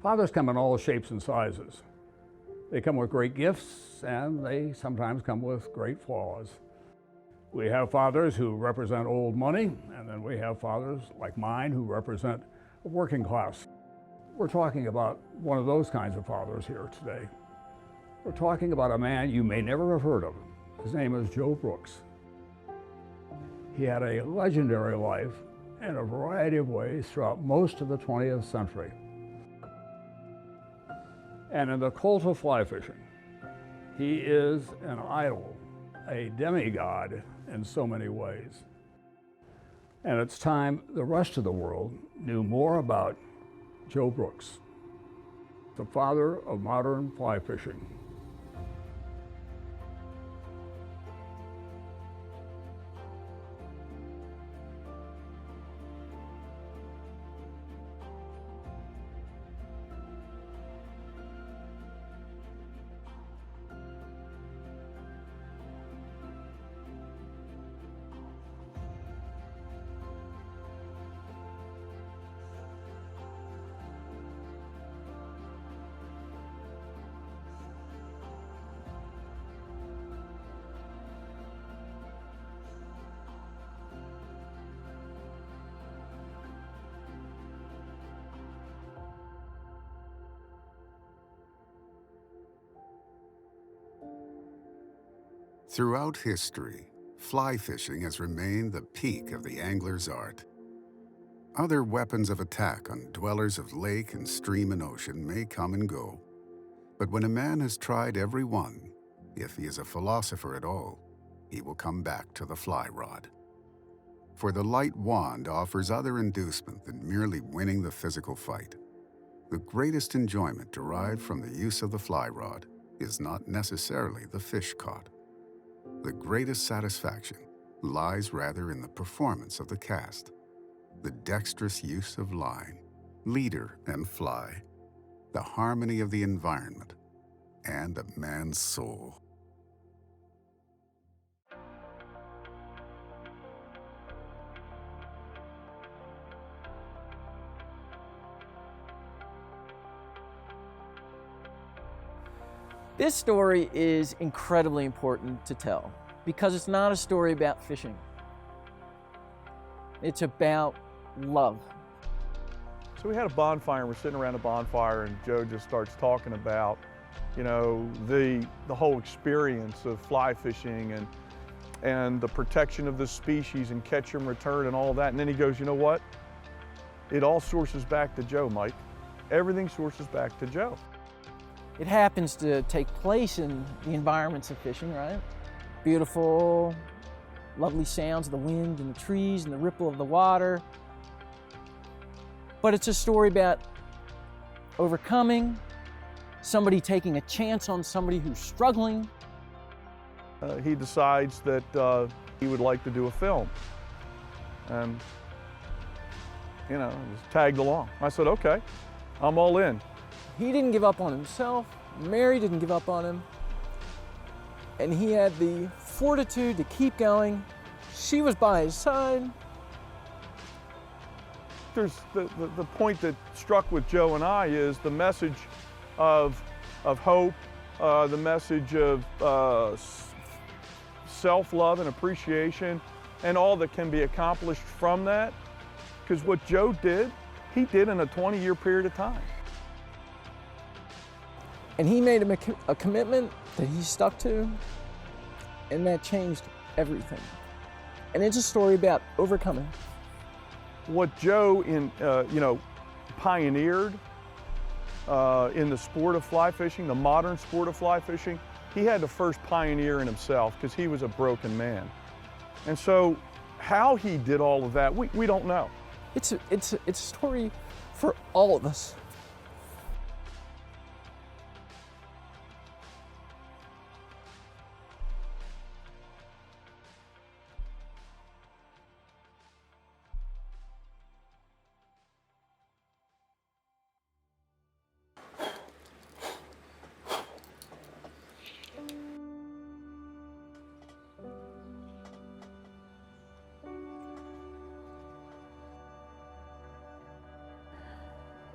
Fathers come in all shapes and sizes. They come with great gifts, and they sometimes come with great flaws. We have fathers who represent old money, and then we have fathers like mine who represent a working class. We're talking about one of those kinds of fathers here today. We're talking about a man you may never have heard of. His name is Joe Brooks. He had a legendary life in a variety of ways throughout most of the 20th century. And in the cult of fly fishing, he is an idol, a demigod in so many ways. And it's time the rest of the world knew more about Joe Brooks, the father of modern fly fishing. Throughout history, fly fishing has remained the peak of the angler's art. Other weapons of attack on dwellers of lake and stream and ocean may come and go, but when a man has tried every one, if he is a philosopher at all, he will come back to the fly rod. For the light wand offers other inducement than merely winning the physical fight. The greatest enjoyment derived from the use of the fly rod is not necessarily the fish caught. The greatest satisfaction lies rather in the performance of the cast, the dexterous use of line, leader and fly, the harmony of the environment, and a man's soul. This story is incredibly important to tell because it's not a story about fishing. It's about love. So we had a bonfire and we're sitting around a bonfire and Joe just starts talking about, you know, the whole experience of fly fishing and the protection of the species and catch and return and all that. And then he goes, you know what? It all sources back to Joe, Mike. Everything sources back to Joe. It happens to take place in the environments of fishing, right? Beautiful, lovely sounds of the wind and the trees and the ripple of the water. But it's a story about overcoming, somebody taking a chance on somebody who's struggling. He decides that he would like to do a film. And, you know, just tagged along. I said, okay, I'm all in. He didn't give up on himself, Mary didn't give up on him, and he had the fortitude to keep going. She was by his side. There's the point that struck with Joe and I is the message of hope, the message of self-love and appreciation, and all that can be accomplished from that. Because what Joe did, he did in a 20-year period of time. And he made a commitment that he stuck to, and that changed everything. And it's a story about overcoming. What Joe pioneered in the sport of fly fishing, the modern sport of fly fishing, he had to first pioneer in himself because he was a broken man. And so how he did all of that, we don't know. It's a story for all of us.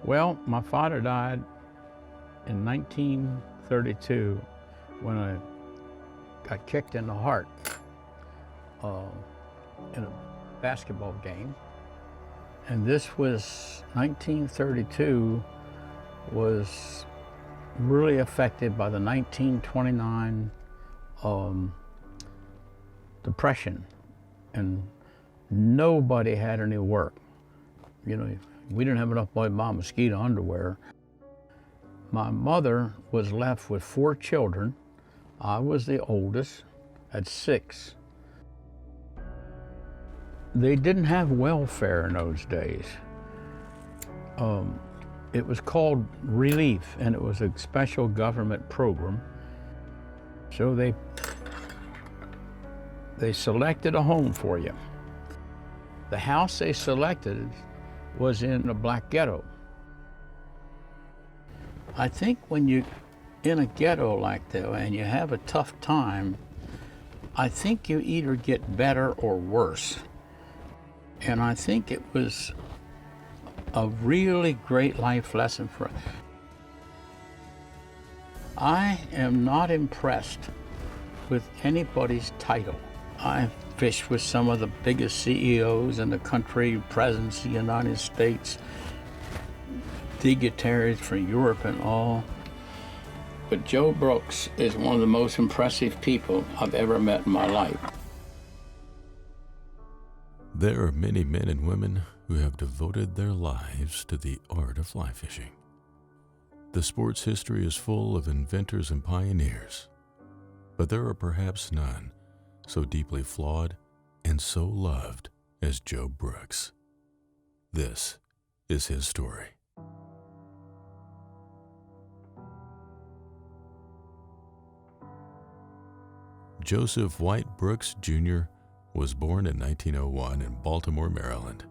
Well, my father died in 1932 when I got kicked in the heart in a basketball game. And this was 1932 was really affected by the 1929 Depression, and nobody had any work. You know, we didn't have enough money to buy mosquito underwear. My mother was left with 4 children. I was the oldest, at 6. They didn't have welfare in those days. It was called Relief, and it was a special government program. So they selected a home for you. The house they selected was in a black ghetto. I think when you're in a ghetto like that and you have a tough time, I think you either get better or worse. And I think it was a really great life lesson for us. I am not impressed with anybody's title. I fished with some of the biggest CEOs in the country, presidents of the United States, dignitaries from Europe and all. But Joe Brooks is one of the most impressive people I've ever met in my life. There are many men and women who have devoted their lives to the art of fly fishing. The sport's history is full of inventors and pioneers, but there are perhaps none so deeply flawed and so loved as Joe Brooks. This is his story. Joseph White Brooks, Jr. was born in 1901 in Baltimore, Maryland.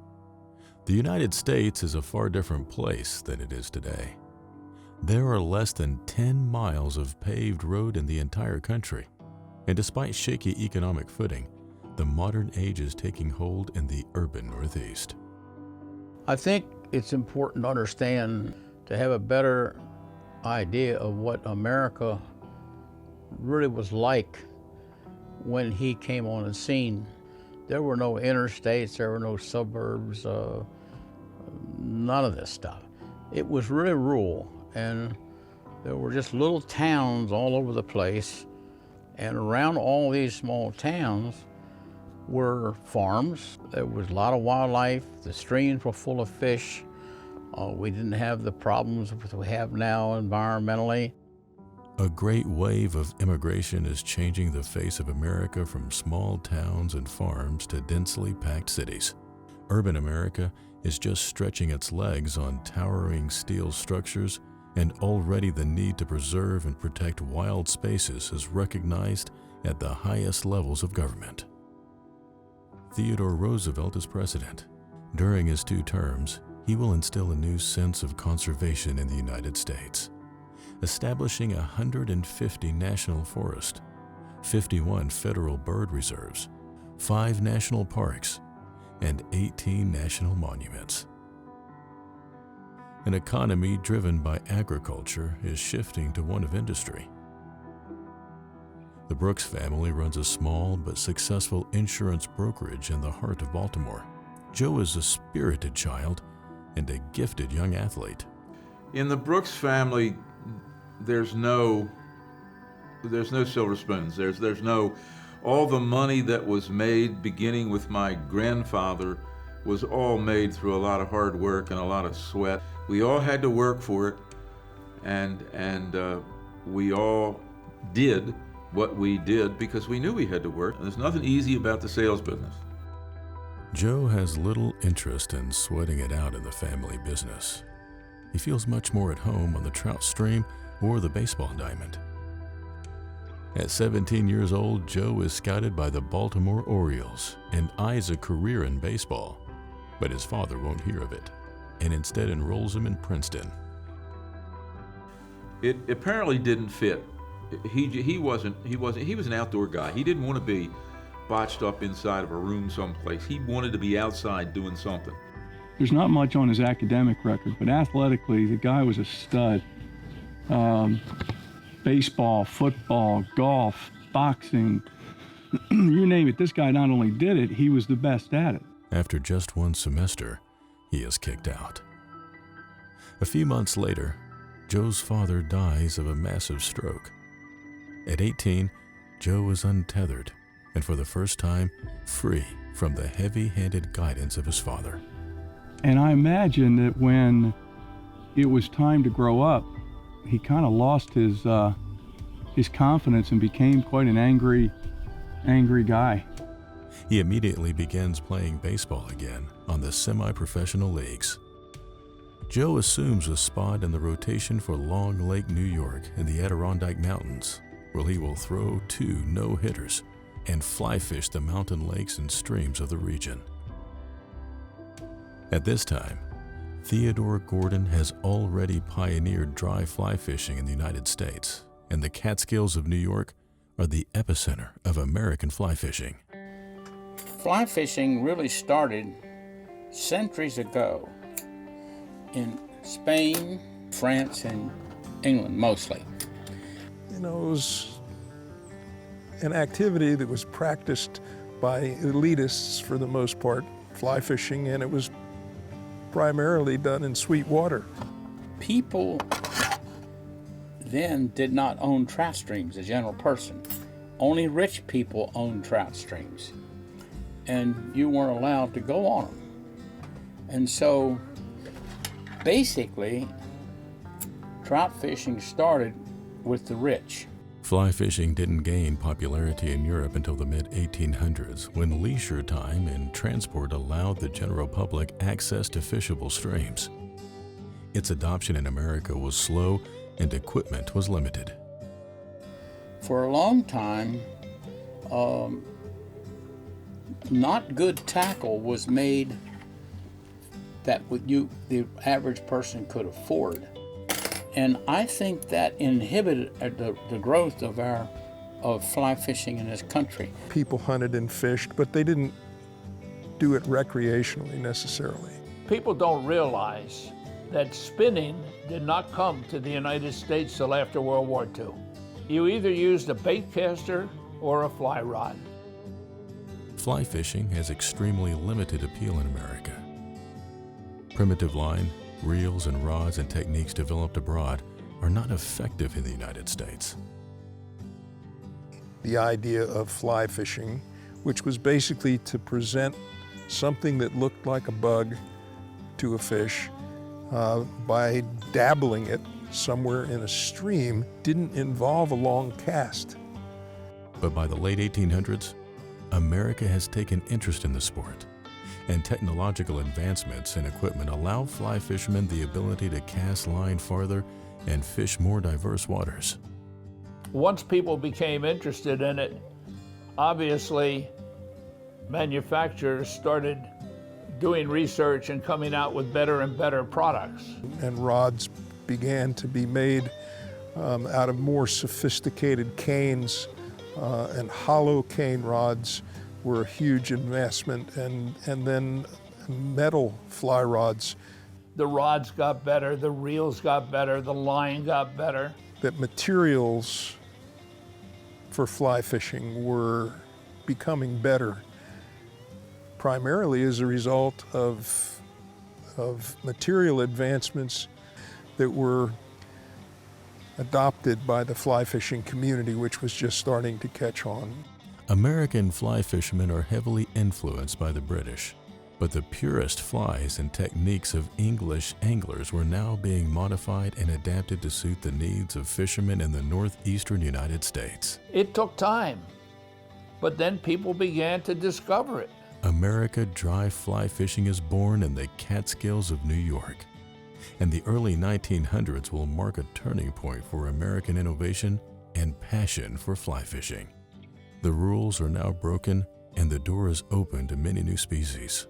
The United States is a far different place than it is today. There are less than 10 miles of paved road in the entire country, and despite shaky economic footing, the modern age is taking hold in the urban Northeast. I think it's important to understand, to have a better idea of what America really was like when he came on the scene. There were no interstates, there were no suburbs, none of this stuff. It was really rural, and there were just little towns all over the place, and around all these small towns were farms. There was a lot of wildlife, the streams were full of fish. We didn't have the problems that we have now environmentally. A great wave of immigration is changing the face of America from small towns and farms to densely packed cities. Urban America is just stretching its legs on towering steel structures, and already the need to preserve and protect wild spaces is recognized at the highest levels of government. Theodore Roosevelt is president. During his 2 terms, he will instill a new sense of conservation in the United States, establishing 150 national forests, 51 federal bird reserves, 5 national parks, and 18 national monuments. An economy driven by agriculture is shifting to one of industry. The Brooks family runs a small but successful insurance brokerage in the heart of Baltimore. Joe is a spirited child and a gifted young athlete. In the Brooks family, there's no silver spoons. There's no, all the money that was made beginning with my grandfather was all made through a lot of hard work and a lot of sweat. We all had to work for it, and we all did what we did because we knew we had to work. And there's nothing easy about the sales business. Joe has little interest in sweating it out in the family business. He feels much more at home on the trout stream or the baseball diamond. At 17 years old, Joe is scouted by the Baltimore Orioles and eyes a career in baseball, but his father won't hear of it and instead enrolls him in Princeton. It apparently didn't fit. He was an outdoor guy. He didn't want to be botched up inside of a room someplace. He wanted to be outside doing something. There's not much on his academic record, but athletically, the guy was a stud. Baseball, football, golf, boxing, you name it. This guy not only did it, he was the best at it. After just one semester, he is kicked out. A few months later, Joe's father dies of a massive stroke. At 18, Joe is untethered and for the first time, free from the heavy-handed guidance of his father. And I imagine that when it was time to grow up, he kind of lost his confidence and became quite an angry guy. He immediately begins playing baseball again on the semi-professional leagues. Joe assumes a spot in the rotation for Long Lake, New York in the Adirondack Mountains, where he will throw 2 no-hitters and fly fish the mountain lakes and streams of the region. At this time, Theodore Gordon has already pioneered dry fly fishing in the United States, and the Catskills of New York are the epicenter of American fly fishing. Fly fishing really started centuries ago in Spain, France, and England mostly. You know, it was an activity that was practiced by elitists for the most part, fly fishing, and it was primarily done in sweet water. People then did not own trout streams, the general person. Only rich people owned trout streams, and you weren't allowed to go on them. And so basically, trout fishing started with the rich. Fly fishing didn't gain popularity in Europe until the mid-1800s, when leisure time and transport allowed the general public access to fishable streams. Its adoption in America was slow and equipment was limited. For a long time, not good tackle was made that the average person could afford. And I think that inhibited the growth of fly fishing in this country. People hunted and fished, but they didn't do it recreationally necessarily. People don't realize that spinning did not come to the United States till after World War II. You either used a bait caster or a fly rod. Fly fishing has extremely limited appeal in America. Primitive line, reels and rods and techniques developed abroad are not effective in the United States. The idea of fly fishing, which was basically to present something that looked like a bug to a fish by dabbling it somewhere in a stream, didn't involve a long cast. But by the late 1800s, America has taken interest in the sport, and technological advancements in equipment allow fly fishermen the ability to cast line farther and fish more diverse waters. Once people became interested in it, obviously manufacturers started doing research and coming out with better and better products. And rods began to be made out of more sophisticated canes, and hollow cane rods were a huge investment, and then metal fly rods. The rods got better, the reels got better, the line got better. That materials for fly fishing were becoming better, primarily as a result of material advancements that were adopted by the fly fishing community, which was just starting to catch on. American fly fishermen are heavily influenced by the British, but the purest flies and techniques of English anglers were now being modified and adapted to suit the needs of fishermen in the northeastern United States. It took time, but then people began to discover it. America dry fly fishing is born in the Catskills of New York, and the early 1900s will mark a turning point for American innovation and passion for fly fishing. The rules are now broken, and the door is open to many new species.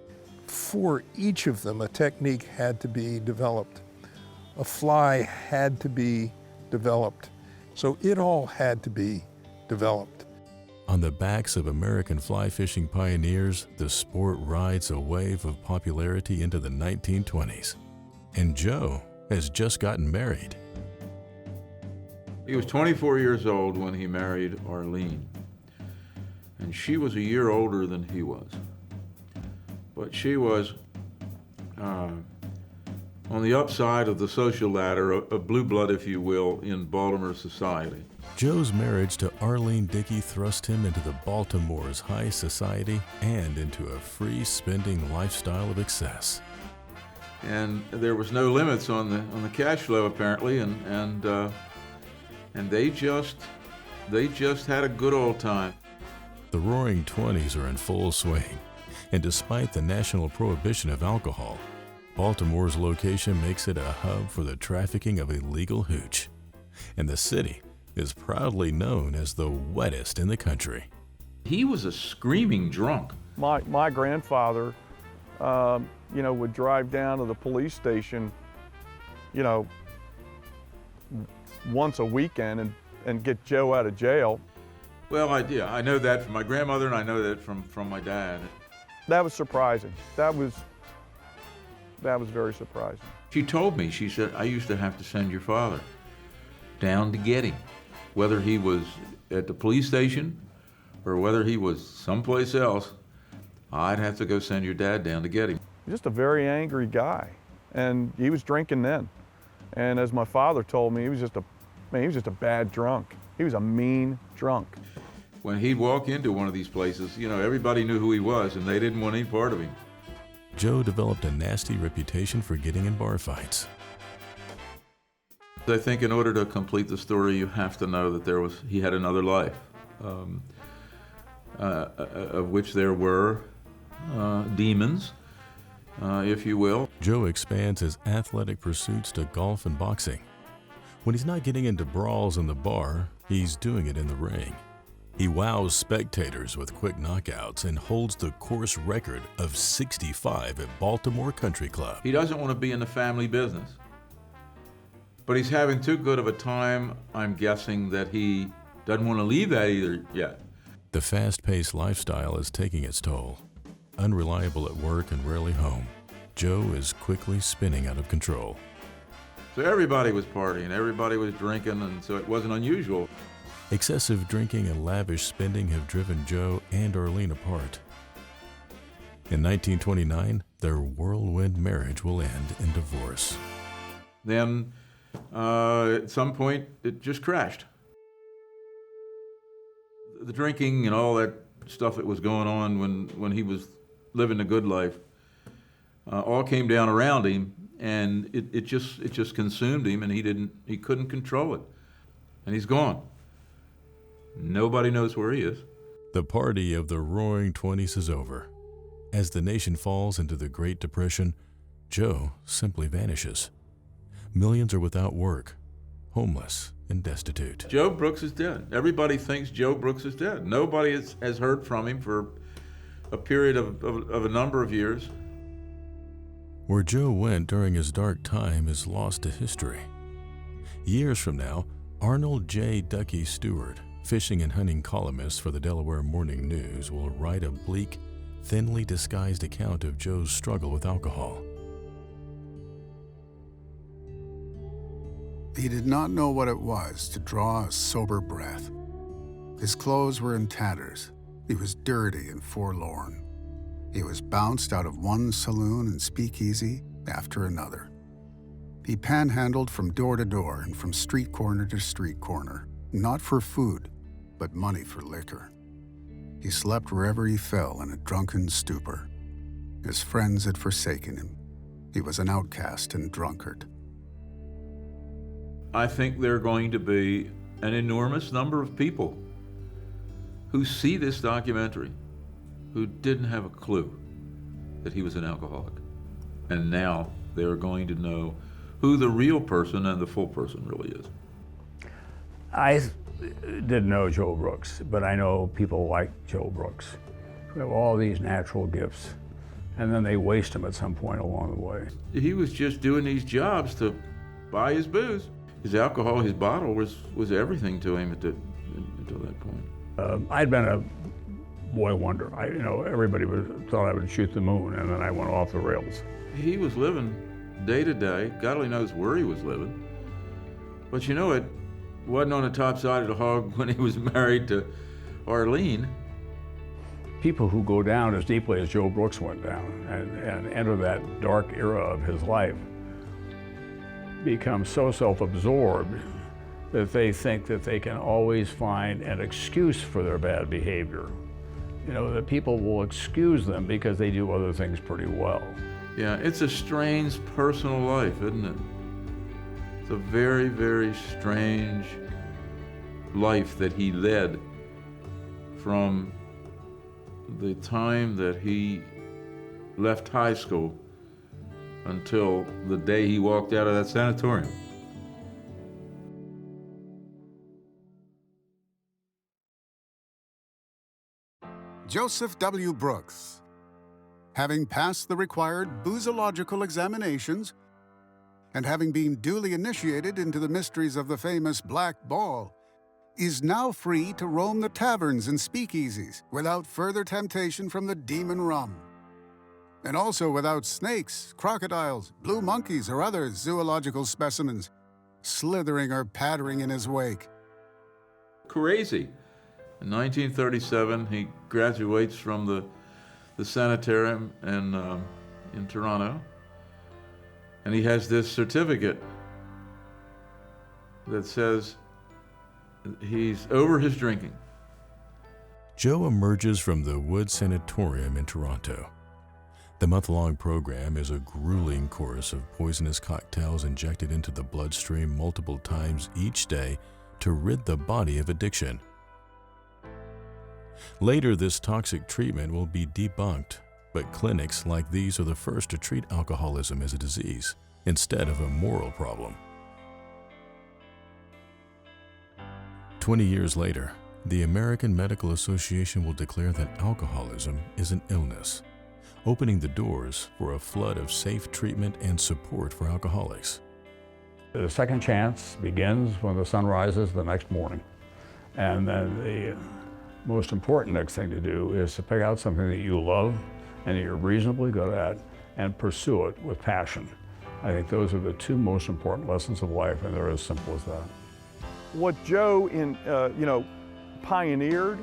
For each of them, a technique had to be developed. A fly had to be developed. So it all had to be developed. On the backs of American fly fishing pioneers, the sport rides a wave of popularity into the 1920s. And Joe has just gotten married. He was 24 years old when he married Arlene, and she was a year older than he was. But she was on the upside of the social ladder, a blue blood, if you will, in Baltimore society. Joe's marriage to Arlene Dickey thrust him into the Baltimore's high society and into a free-spending lifestyle of excess. And there was no limits on the cash flow apparently, and they just had a good old time. The Roaring '20s are in full swing, and despite the national prohibition of alcohol, Baltimore's location makes it a hub for the trafficking of illegal hooch, and the city is proudly known as the wettest in the country. He was a screaming drunk. My grandfather, would drive down to the police station, once a weekend and get Joe out of jail. Well, I know that from my grandmother, and I know that from my dad. That was surprising. That was very surprising. She told me, she said, I used to have to send your father down to get him, whether he was at the police station or whether he was someplace else. I'd have to go send your dad down to get him. Just a very angry guy, and he was drinking then. And as my father told me, he was just a bad drunk. He was a mean drunk. When he'd walk into one of these places, everybody knew who he was, and they didn't want any part of him. Joe developed a nasty reputation for getting in bar fights. I think in order to complete the story, you have to know that he had another life, of which there were demons, if you will. Joe expands his athletic pursuits to golf and boxing. When he's not getting into brawls in the bar, he's doing it in the ring. He wows spectators with quick knockouts and holds the course record of 65 at Baltimore Country Club. He doesn't want to be in the family business, but he's having too good of a time, I'm guessing, that he doesn't want to leave that either yet. The fast-paced lifestyle is taking its toll. Unreliable at work and rarely home, Joe is quickly spinning out of control. So everybody was partying, everybody was drinking, and so it wasn't unusual. Excessive drinking and lavish spending have driven Joe and Arlene apart. In 1929, their whirlwind marriage will end in divorce. Then, at some point, it just crashed. The drinking and all that stuff that was going on when he was living a good life all came down around him, and it just consumed him, and he couldn't control it, and he's gone. Nobody knows where he is. The party of the Roaring '20s is over. As the nation falls into the Great Depression, Joe simply vanishes. Millions are without work, homeless, and destitute. Joe Brooks is dead. Everybody thinks Joe Brooks is dead. Nobody has heard from him for a period of a number of years. Where Joe went during his dark time is lost to history. Years from now, Arnold J. Ducky Stewart, fishing and hunting columnist for the Delaware Morning News, will write a bleak, thinly disguised account of Joe's struggle with alcohol. He did not know what it was to draw a sober breath. His clothes were in tatters. He was dirty and forlorn. He was bounced out of one saloon and speakeasy after another. He panhandled from door to door and from street corner to street corner, not for food, but money for liquor. He slept wherever he fell in a drunken stupor. His friends had forsaken him. He was an outcast and drunkard. I think there are going to be an enormous number of people who see this documentary who didn't have a clue that he was an alcoholic. And now they're going to know who the real person and the full person really is. I didn't know Joe Brooks, but I know people like Joe Brooks who have all these natural gifts, and then they waste them at some point along the way. He was just doing these jobs to buy his booze. His alcohol, his bottle was everything to him until that point. I'd been a boy wonder. Everybody thought I would shoot the moon, and then I went off the rails. He was living day to day. God only knows where he was living. But it wasn't on the top side of the hog when he was married to Arlene. People who go down as deeply as Joe Brooks went down and enter that dark era of his life become so self-absorbed that they think that they can always find an excuse for their bad behavior. That people will excuse them because they do other things pretty well. Yeah, it's a strange personal life, isn't it? It's a very, very strange life that he led from the time that he left high school until the day he walked out of that sanatorium. Joseph W. Brooks, having passed the required boozological examinations and having been duly initiated into the mysteries of the famous Black Ball, is now free to roam the taverns and speakeasies without further temptation from the demon rum, and also without snakes, crocodiles, blue monkeys, or other zoological specimens slithering or pattering in his wake. Crazy. In 1937, he graduates from the sanitarium in Toronto, and he has this certificate that says he's over his drinking. Joe emerges from the Wood Sanatorium in Toronto. The month-long program is a grueling course of poisonous cocktails injected into the bloodstream multiple times each day to rid the body of addiction. Later, this toxic treatment will be debunked, but clinics like these are the first to treat alcoholism as a disease instead of a moral problem. 20 years later, the American Medical Association will declare that alcoholism is an illness, opening the doors for a flood of safe treatment and support for alcoholics. The second chance begins when the sun rises the next morning. And then the most important next thing to do is to pick out something that you love and that you're reasonably good at and pursue it with passion. I think those are the two most important lessons of life, and they're as simple as that. What Joe pioneered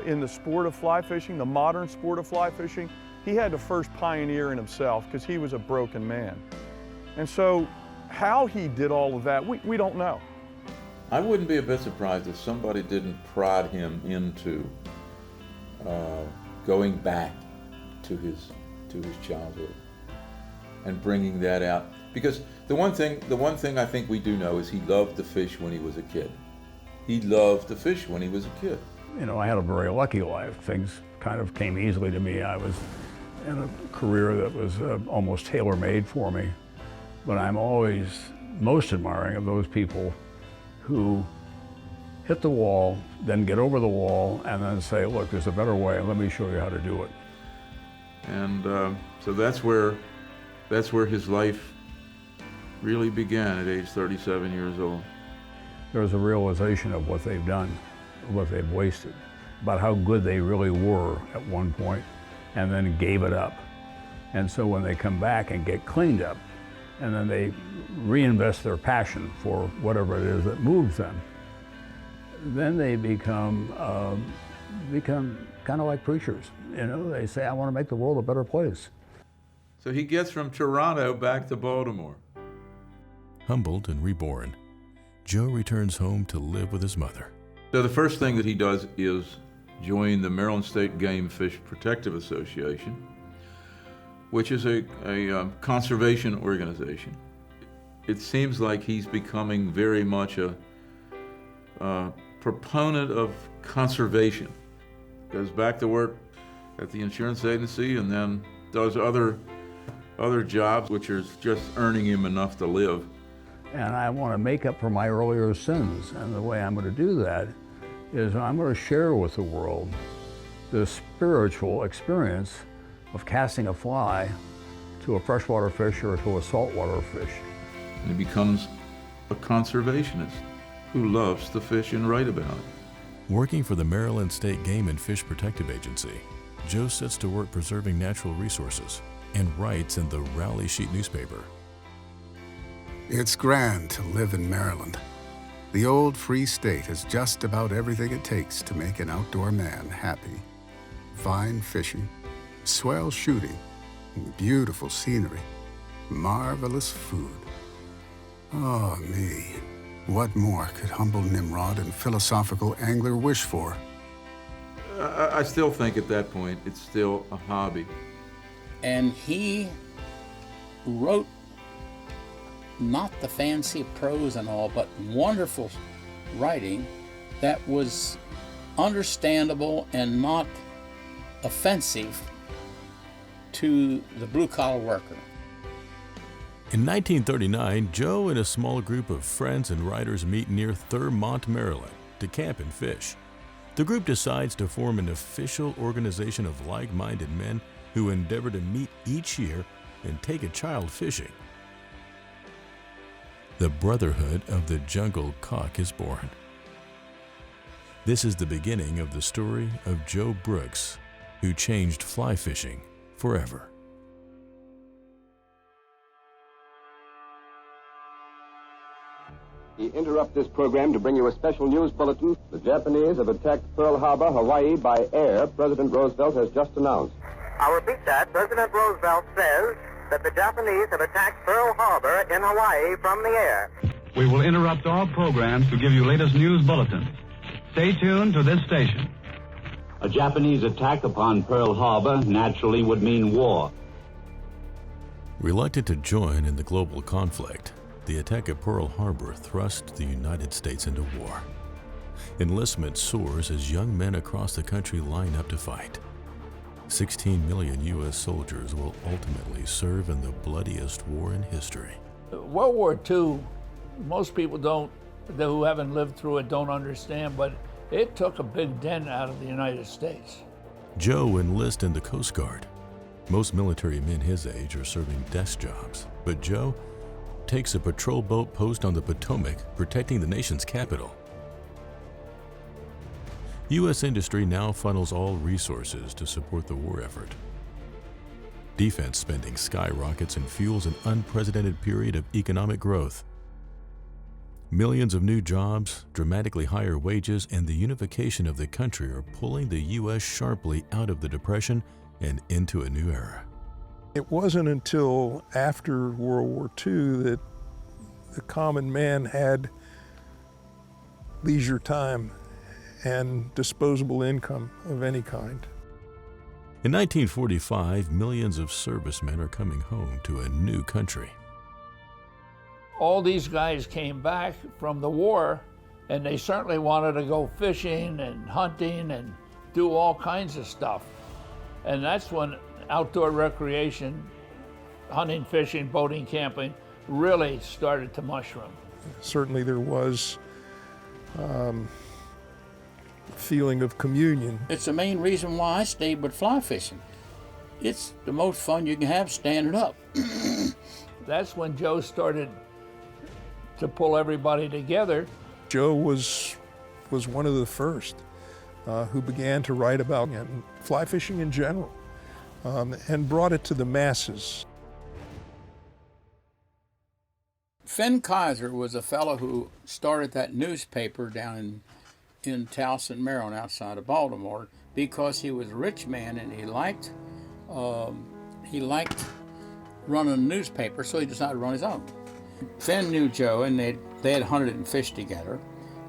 in the sport of fly fishing, the modern sport of fly fishing, he had to first pioneer in himself because he was a broken man. And so how he did all of that, we don't know. I wouldn't be a bit surprised if somebody didn't prod him into going back to his childhood and bringing that out. Because the one thing I think we do know is he loved to fish when he was a kid. He loved to fish when he was a kid. I had a very lucky life. Things kind of came easily to me. I was in a career that was almost tailor-made for me. But I'm always most admiring of those people who hit the wall, then get over the wall, and then say, look, there's a better way, let me show you how to do it. And so that's where his life really began at age 37 years old. There's a realization of what they've done, what they've wasted, about how good they really were at one point, and then gave it up. And so when they come back and get cleaned up, and then they reinvest their passion for whatever it is that moves them, then they become kind of like preachers. They say, I want to make the world a better place. So he gets from Toronto back to Baltimore. Humbled and reborn, Joe returns home to live with his mother. So the first thing that he does is join the Maryland State Game Fish Protective Association, which is a conservation organization. It seems like he's becoming very much a proponent of conservation. Goes back to work at the insurance agency and then does other jobs which are just earning him enough to live. And I want to make up for my earlier sins. And the way I'm going to do that is I'm going to share with the world the spiritual experience of casting a fly to a freshwater fish or to a saltwater fish. And he becomes a conservationist who loves to fish and write about it. Working for the Maryland State Game and Fish Protective Agency, Joe sets to work preserving natural resources and writes in the Raleigh Sheet newspaper. It's grand to live in Maryland. The old free state has just about everything it takes to make an outdoor man happy. Fine fishing, swell shooting, beautiful scenery, marvelous food. Oh, me. What more could humble Nimrod and philosophical angler wish for? I still think at that point it's still a hobby. And he wrote not the fancy prose and all, but wonderful writing that was understandable and not offensive to the blue-collar worker. In 1939, Joe and a small group of friends and writers meet near Thurmont, Maryland, to camp and fish. The group decides to form an official organization of like-minded men who endeavor to meet each year and take a child fishing. The Brotherhood of the Jungle Cock is born. This is the beginning of the story of Joe Brooks, who changed fly fishing forever. We interrupt this program to bring you a special news bulletin. The Japanese have attacked Pearl Harbor, Hawaii, by air, President Roosevelt has just announced. I'll repeat that. President Roosevelt says that the Japanese have attacked Pearl Harbor in Hawaii from the air. We will interrupt all programs to give you latest news bulletins. Stay tuned to this station. A Japanese attack upon Pearl Harbor naturally would mean war. Reluctant to join in the global conflict, the attack at Pearl Harbor thrust the United States into war. Enlistment soars as young men across the country line up to fight. 16 million U.S. soldiers will ultimately serve in the bloodiest war in history. World War II, most people who haven't lived through it don't understand, but it took a big dent out of the United States. Joe enlists in the Coast Guard. Most military men his age are serving desk jobs, but Joe takes a patrol boat post on the Potomac, protecting the nation's capital. U.S. industry now funnels all resources to support the war effort. Defense spending skyrockets and fuels an unprecedented period of economic growth. Millions of new jobs, dramatically higher wages, and the unification of the country are pulling the U.S. sharply out of the Depression and into a new era. It wasn't until after World War II that the common man had leisure time and disposable income of any kind. In 1945, millions of servicemen are coming home to a new country. All these guys came back from the war, and they certainly wanted to go fishing and hunting and do all kinds of stuff. And that's when outdoor recreation, hunting, fishing, boating, camping, really started to mushroom. Certainly there was a feeling of communion. It's the main reason why I stayed with fly fishing. It's the most fun you can have standing up. That's when Joe started to pull everybody together. Joe was one of the first who began to write about fly fishing in general. And brought it to the masses. Finn Kaiser was a fellow who started that newspaper down in Towson, Maryland, outside of Baltimore, because he was a rich man and he liked running a newspaper, so he decided to run his own. Finn knew Joe, and they had hunted and fished together,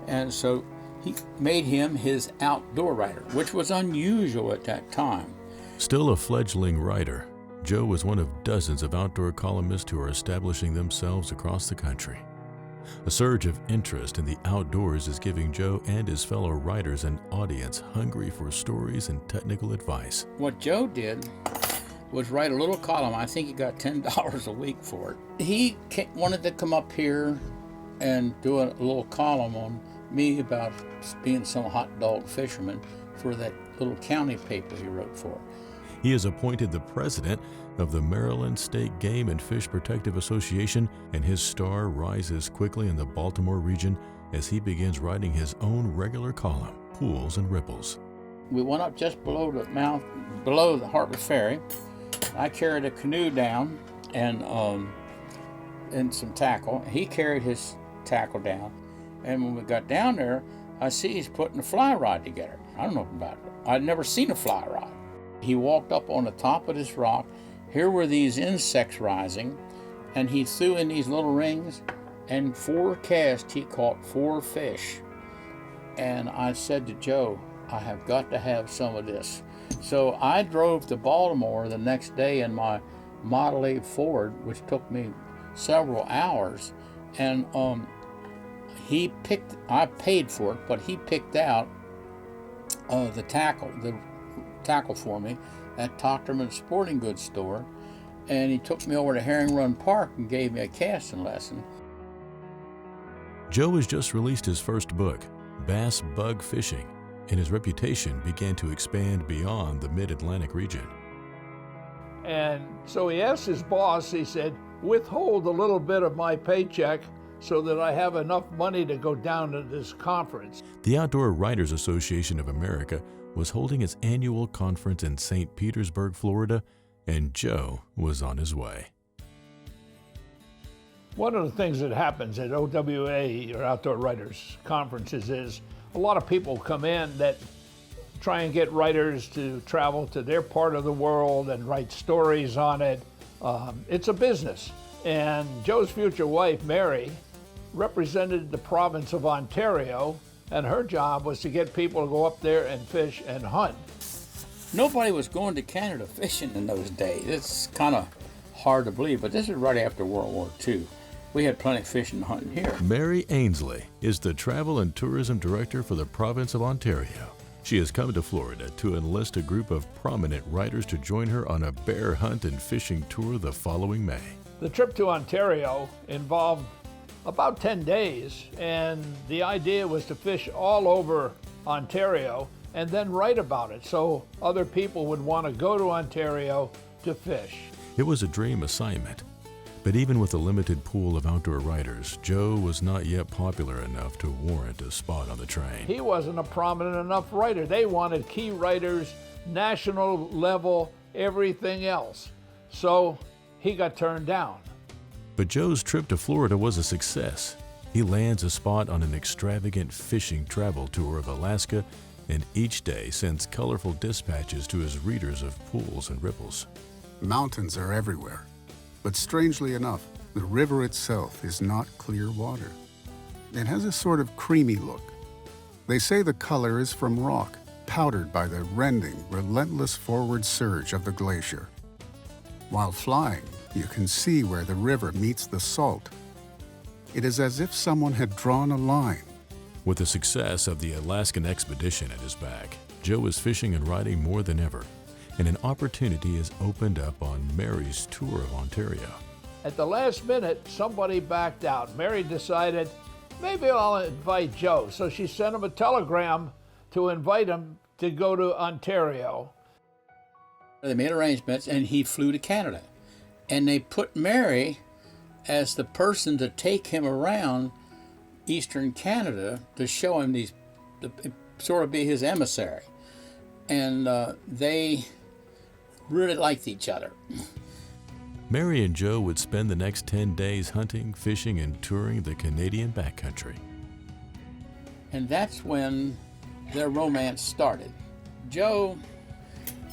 and so he made him his outdoor writer, which was unusual at that time. Still a fledgling writer, Joe was one of dozens of outdoor columnists who are establishing themselves across the country. A surge of interest in the outdoors is giving Joe and his fellow writers an audience hungry for stories and technical advice. What Joe did was write a little column. I think he got $10 a week for it. He wanted to come up here and do a little column on me about being some hot dog fisherman for that little county paper he wrote for. He is appointed the president of the Maryland State Game and Fish Protective Association, and his star rises quickly in the Baltimore region as he begins writing his own regular column, pools and ripples. We went up just below the Harbor Ferry. I carried a canoe down and some tackle. He carried his tackle down. And when we got down there, I see he's putting a fly rod together. I don't know about it. I'd never seen a fly rod. He walked up on the top of this rock. Here were these insects rising, and he threw in these little rings, and 4 casts he caught 4 fish. And I said to Joe, I have got to have some of this. So I drove to Baltimore the next day in my Model A Ford, which took me several hours, and I paid for it, but he picked out the tackle for me at Tochterman's Sporting Goods store, and he took me over to Herring Run Park and gave me a casting lesson. Joe has just released his first book, Bass Bug Fishing, and his reputation began to expand beyond the mid-Atlantic region. And so he asked his boss, he said, withhold a little bit of my paycheck so that I have enough money to go down to this conference. The Outdoor Writers Association of America was holding its annual conference in St. Petersburg, Florida, and Joe was on his way. One of the things that happens at OWA, or Outdoor Writers Conferences, is a lot of people come in that try and get writers to travel to their part of the world and write stories on it. It's a business. And Joe's future wife, Mary, represented the province of Ontario, and her job was to get people to go up there and fish and hunt. Nobody was going to Canada fishing in those days. It's kind of hard to believe, but this is right after World War II. We had plenty of fishing and hunting here. Mary Ainsley is the Travel and Tourism Director for the province of Ontario. She has come to Florida to enlist a group of prominent writers to join her on a bear hunt and fishing tour the following May. The trip to Ontario involved about 10 days, and the idea was to fish all over Ontario and then write about it so other people would want to go to Ontario to fish. It was a dream assignment, but even with a limited pool of outdoor writers, Joe was not yet popular enough to warrant a spot on the train. He wasn't a prominent enough writer. They wanted key writers, national level, everything else. So he got turned down. But Joe's trip to Florida was a success. He lands a spot on an extravagant fishing travel tour of Alaska, and each day sends colorful dispatches to his readers of pools and ripples. Mountains are everywhere, but strangely enough, the river itself is not clear water. It has a sort of creamy look. They say the color is from rock, powdered by the rending, relentless forward surge of the glacier. While flying, you can see where the river meets the salt. It is as if someone had drawn a line. With the success of the Alaskan expedition at his back, Joe is fishing and writing more than ever, and an opportunity is opened up on Mary's tour of Ontario. At the last minute, somebody backed out. Mary decided, maybe I'll invite Joe. So she sent him a telegram to invite him to go to Ontario. They made arrangements, and he flew to Canada. And they put Mary as the person to take him around Eastern Canada to show him these, sort of be his emissary. And they really liked each other. Mary and Joe would spend the next 10 days hunting, fishing, and touring the Canadian backcountry. And that's when their romance started. Joe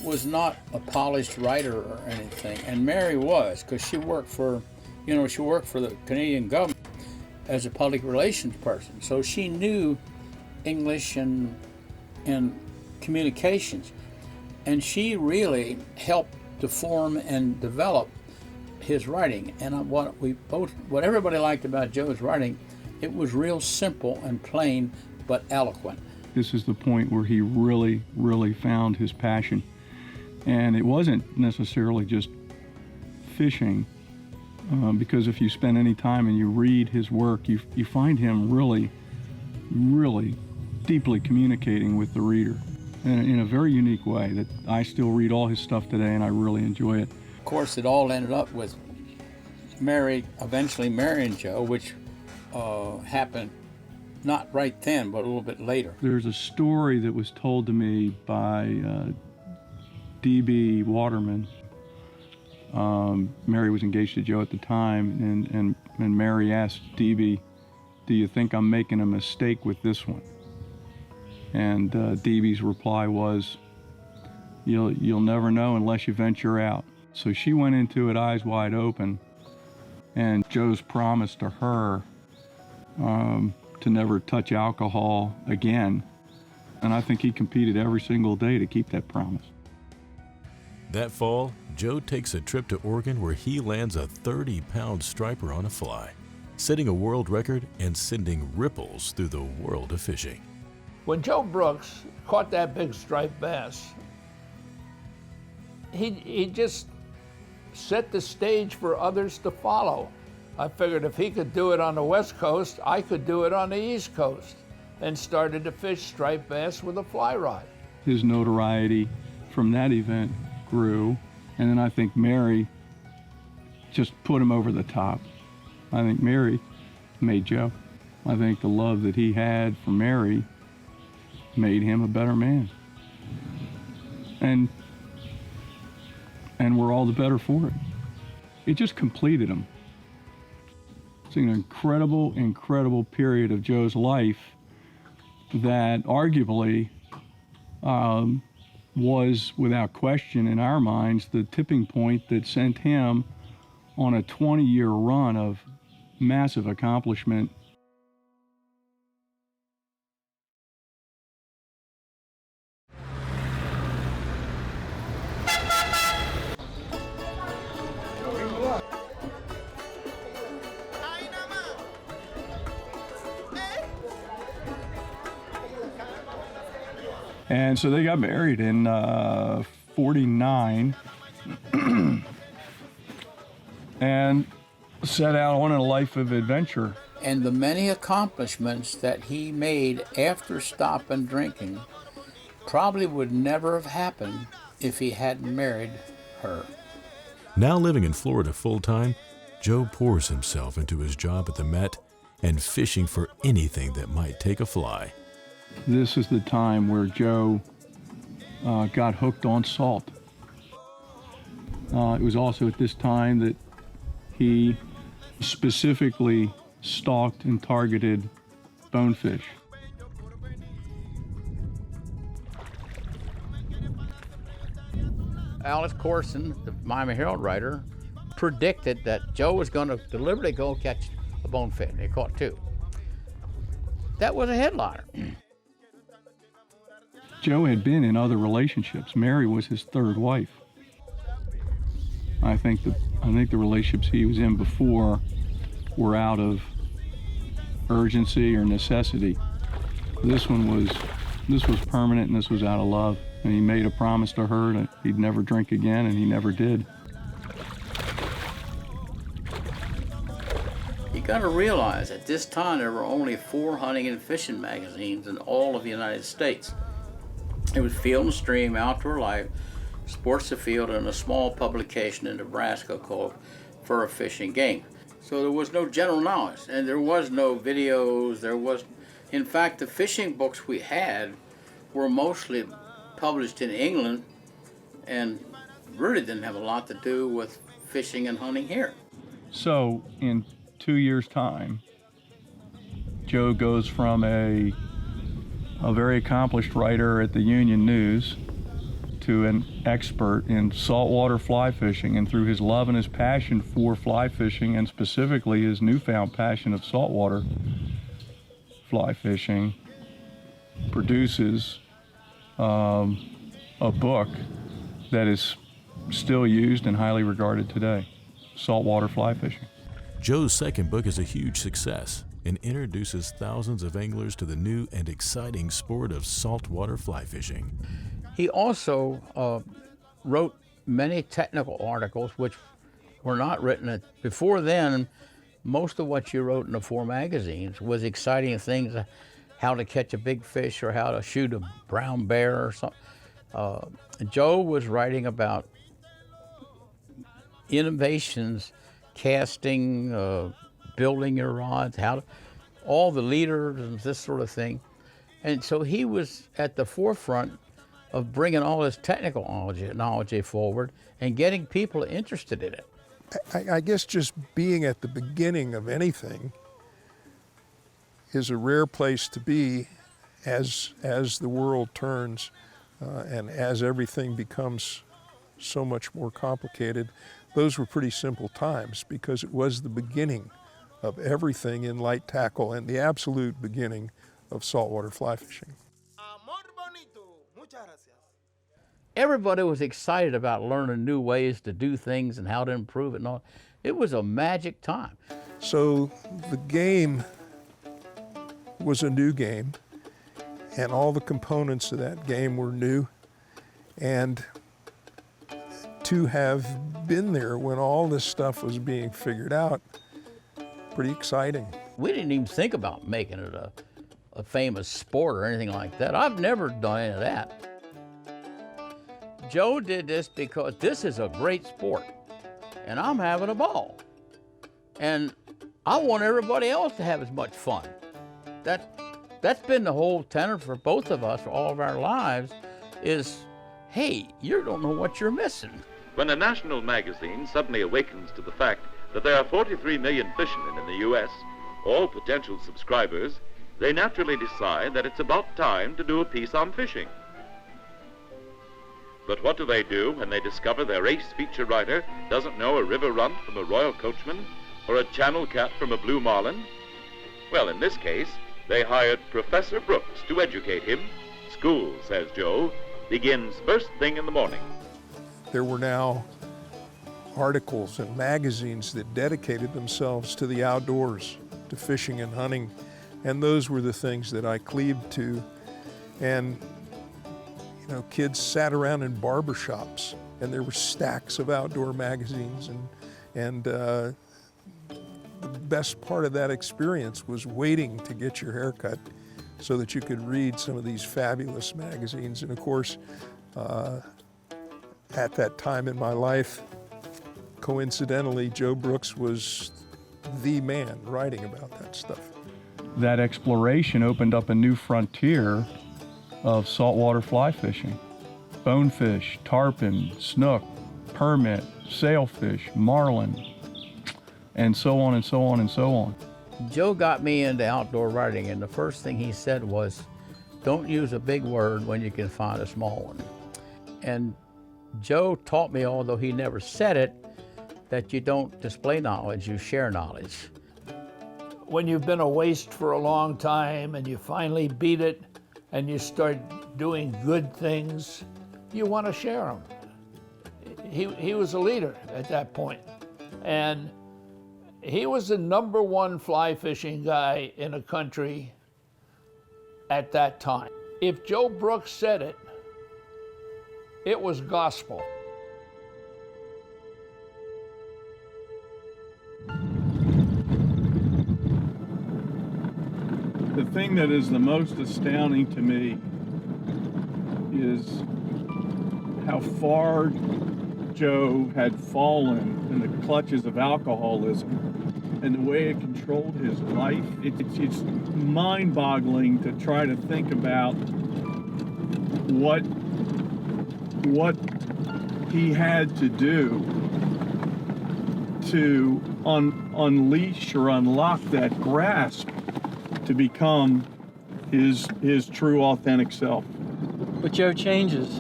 was not a polished writer or anything, and Mary was, because she worked for the Canadian government as a public relations person. So she knew English and communications, and she really helped to form and develop his writing. And what everybody liked about Joe's writing, it was real simple and plain, but eloquent. This is the point where he really, really found his passion. And it wasn't necessarily just fishing, because if you spend any time and you read his work, you find him really, really deeply communicating with the reader in a very unique way that I still read all his stuff today and I really enjoy it. Of course, it all ended up with Mary eventually marrying Joe, which happened Not right then, but a little bit later. There's a story that was told to me by D.B. Waterman. Mary was engaged to Joe at the time, and Mary asked D.B., "Do you think I'm making a mistake with this one?" And D.B.'s reply was, You'll never know unless you venture out." So she went into it eyes wide open, and Joe's promise to her to never touch alcohol again. And I think he competed every single day to keep that promise. That fall, Joe takes a trip to Oregon where he lands a 30-pound striper on a fly, setting a world record and sending ripples through the world of fishing. When Joe Brooks caught that big striped bass, he just set the stage for others to follow. I figured if he could do it on the West Coast, I could do it on the East Coast, and started to fish striped bass with a fly rod. His notoriety from that event grew, and then I think Mary just put him over the top. I think Mary made Joe. I think the love that he had for Mary made him a better man. And we're all the better for it. It just completed him. It's an incredible, incredible period of Joe's life that arguably was, without question in our minds, the tipping point that sent him on a 20-year run of massive accomplishment. And so they got married in 49 and set out on a life of adventure. And the many accomplishments that he made after stopping drinking probably would never have happened if he hadn't married her. Now living in Florida full-time, Joe pours himself into his job at the Met and fishing for anything that might take a fly. This is the time where Joe got hooked on salt. It was also at this time that he specifically stalked and targeted bonefish. Alice Corson, the Miami Herald writer, predicted that Joe was going to deliberately go catch a bonefish. They caught two. That was a headliner. Joe had been in other relationships. Mary was his third wife. I think the relationships he was in before were out of urgency or necessity. This was permanent, and this was out of love. And he made a promise to her that he'd never drink again, and he never did. You got to realize at this time there were only 4 hunting and fishing magazines in all of the United States. It was Field and Stream, Outdoor Life, Sports Afield, and a small publication in Nebraska called Fur Fishing Game. So there was no general knowledge, and there was no videos. In fact, the fishing books we had were mostly published in England and really didn't have a lot to do with fishing and hunting here. So in 2 years' time, Joe goes from a very accomplished writer at the Union News to an expert in saltwater fly fishing, and through his love and his passion for fly fishing, and specifically his newfound passion of saltwater fly fishing, produces a book that is still used and highly regarded today, Saltwater Fly Fishing. Joe's second book is a huge success and introduces thousands of anglers to the new and exciting sport of saltwater fly fishing. He also wrote many technical articles which were not written before then. Most of what you wrote in the 4 magazines was exciting things, how to catch a big fish or how to shoot a brown bear or something. Joe was writing about innovations, casting, building your rods, all the leaders and this sort of thing. And so he was at the forefront of bringing all this technical knowledge forward and getting people interested in it. I guess just being at the beginning of anything is a rare place to be as the world turns and as everything becomes so much more complicated. Those were pretty simple times because it was the beginning of everything in light tackle and the absolute beginning of saltwater fly fishing. Everybody was excited about learning new ways to do things and how to improve it and all. It was a magic time. So the game was a new game, and all the components of that game were new. And to have been there when all this stuff was being figured out, pretty exciting. We didn't even think about making it a famous sport or anything like that. I've never done any of that. Joe did this because this is a great sport, and I'm having a ball. And I want everybody else to have as much fun. That's been the whole tenor for both of us, for all of our lives, is, hey, you don't know what you're missing. When a national magazine suddenly awakens to the fact that there are 43 million fishermen in the U.S., all potential subscribers, they naturally decide that it's about time to do a piece on fishing. But what do they do when they discover their ace feature writer doesn't know a river runt from a royal coachman or a channel cat from a blue marlin? Well, in this case, they hired Professor Brooks to educate him. School, says Joe, begins first thing in the morning. There were now articles and magazines that dedicated themselves to the outdoors, to fishing and hunting, and those were the things that I cleaved to. And you know, kids sat around in barbershops, and there were stacks of outdoor magazines, and the best part of that experience was waiting to get your haircut so that you could read some of these fabulous magazines. And of course, at that time in my life, coincidentally, Joe Brooks was the man writing about that stuff. That exploration opened up a new frontier of saltwater fly fishing. Bonefish, tarpon, snook, permit, sailfish, marlin, and so on and so on and so on. Joe got me into outdoor writing, and the first thing he said was, don't use a big word when you can find a small one. And Joe taught me, although he never said it, that you don't display knowledge, you share knowledge. When you've been a waste for a long time and you finally beat it and you start doing good things, you want to share them. He was a leader at that point, and he was the #1 fly fishing guy in the country at that time. If Joe Brooks said it, it was gospel. The thing that is the most astounding to me is how far Joe had fallen in the clutches of alcoholism and the way it controlled his life. It's mind-boggling to try to think about what he had to do to unleash or unlock that grasp to become his true, authentic self. But Joe changes,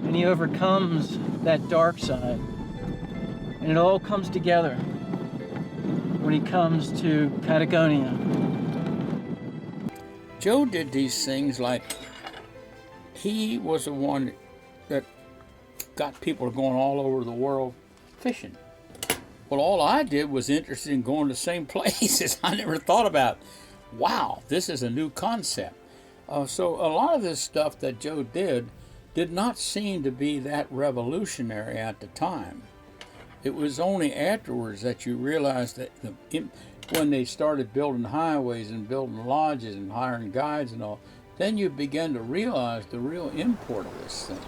and he overcomes that dark side, and it all comes together when he comes to Patagonia. Joe did these things like he was the one that got people going all over the world fishing. Well, all I did was interested in going to the same places. I never thought about, wow, this is a new concept. So a lot of this stuff that Joe did not seem to be that revolutionary at the time. It was only afterwards that you realized that when they started building highways and building lodges and hiring guides and all, then you began to realize the real import of this thing.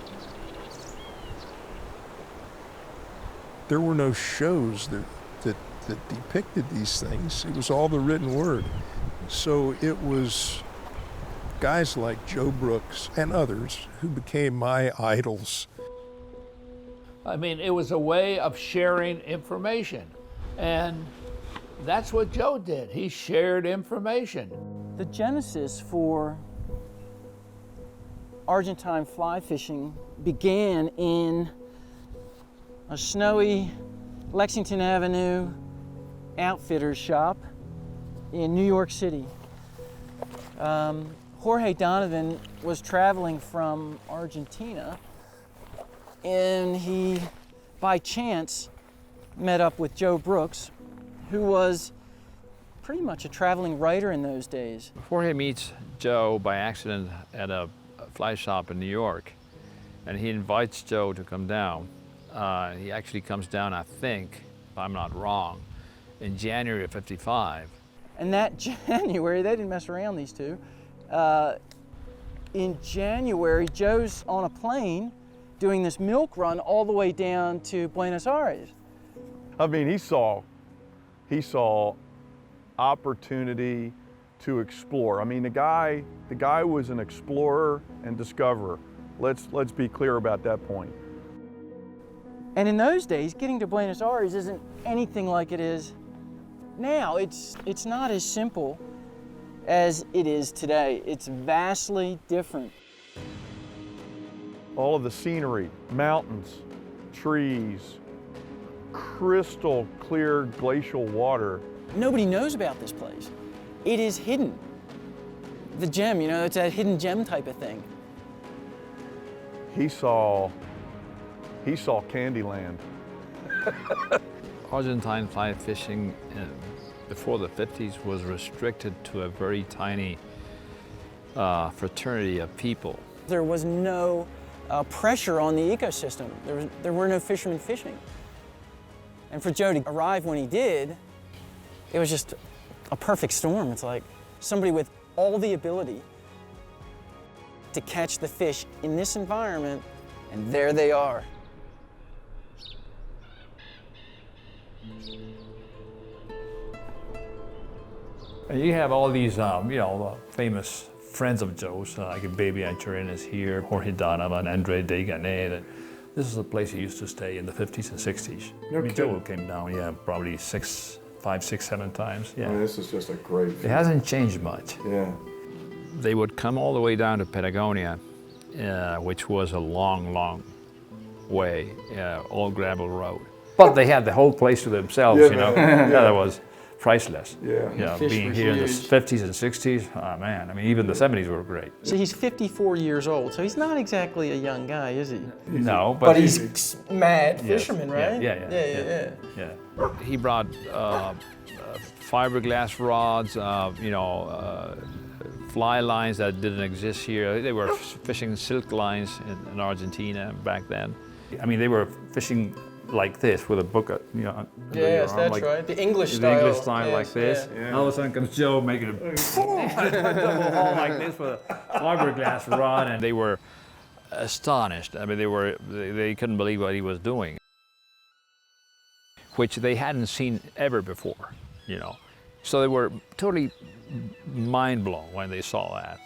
There were no shows that that depicted these things. It was all the written word. So it was guys like Joe Brooks and others who became my idols. I mean, it was a way of sharing information. And that's what Joe did. He shared information. The genesis for Argentine fly fishing began in a snowy Lexington Avenue outfitter's shop in New York City. Jorge Donovan was traveling from Argentina, and he, by chance, met up with Joe Brooks, who was pretty much a traveling writer in those days. Jorge meets Joe by accident at a fly shop in New York, and he invites Joe to come down. He actually comes down, I think, if I'm not wrong, in January of '55. And that January, they didn't mess around, these two. In January, Joe's on a plane doing this milk run all the way down to Buenos Aires. I mean, he saw opportunity to explore. I mean, the guy was an explorer and discoverer. Let's be clear about that point. And in those days, getting to Buenos Aires isn't anything like it is now. It's not as simple as it is today. It's vastly different. All of the scenery, mountains, trees, crystal clear glacial water. Nobody knows about this place. It is hidden. The gem, you know, it's that hidden gem type of thing. He saw Candyland. Argentine fly fishing before the 50s was restricted to a very tiny fraternity of people. There was no pressure on the ecosystem. There were no fishermen fishing. And for Joe to arrive when he did, it was just a perfect storm. It's like somebody with all the ability to catch the fish in this environment, and there they are. And you have all these, famous friends of Joe's, like Baby Anchorin is here, Jorge Donovan, Andre Deganet. This is a place he used to stay in the 50s and 60s. I mean, Joe came down, probably 5, 6, 7 times. Yeah. I mean, this is just a great It hasn't changed much. Yeah. They would come all the way down to Patagonia, which was a long, long way, all gravel road. But they had the whole place to themselves, Yeah. That was priceless. Yeah. Being here in the 50s and 60s, oh man, I mean, even the 70s were great. So he's 54 years old, so he's not exactly a young guy, is he? No, but he's mad fisherman, right? Yeah. He brought fiberglass rods, fly lines that didn't exist here. They were fishing silk lines in Argentina back then. I mean, they were fishing like this with a book, under your Yes, arm, that's like, right. The English the style. English style, yes, like this. yeah. And all of a sudden comes Joe making a double haul like this with a fiberglass rod, and They were astonished. I mean, they couldn't believe what he was doing, which they hadn't seen ever before, So they were totally mind blown when they saw that.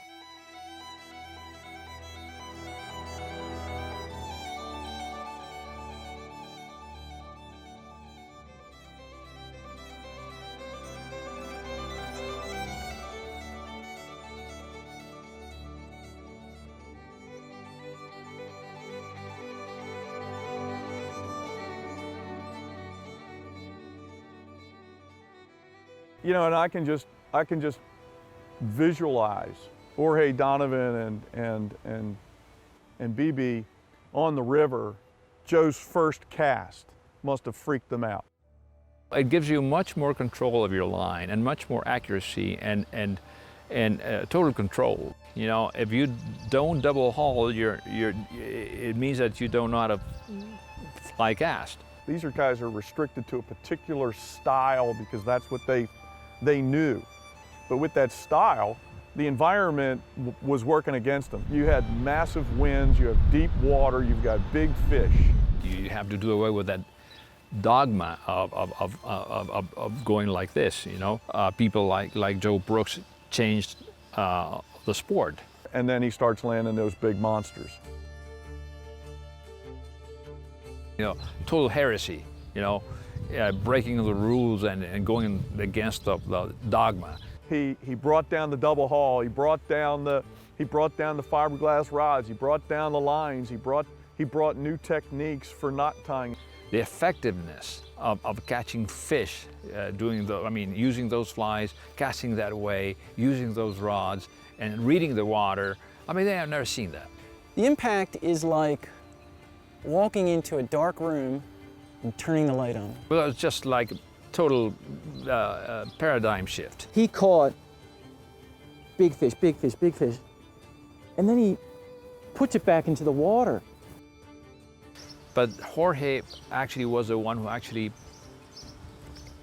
And I can just visualize Jorge Donovan and BB on the river. Joe's first cast must have freaked them out. It gives you much more control of your line and much more accuracy and total control. If you don't double haul, it means that you don't know how to fly cast. These guys are restricted to a particular style because that's what they knew. But with that style, the environment was working against them. You had massive winds, you have deep water, you've got big fish. You have to do away with dogma of going like this, you know. People like Joe Brooks changed the sport. And then he starts landing those big monsters. You know, total heresy, you know, breaking the rules and going against the dogma. He brought down the double haul. He brought down the fiberglass rods. He brought down the lines. He brought new techniques for knot tying. The effectiveness of catching fish, using those flies, casting that way, using those rods, and reading the water. I mean, they have never seen that. The impact is like walking into a dark room and turning the light on. Well, it's just like a total paradigm shift. He caught big fish, big fish, big fish, and then he puts it back into the water. But Jorge actually was the one who actually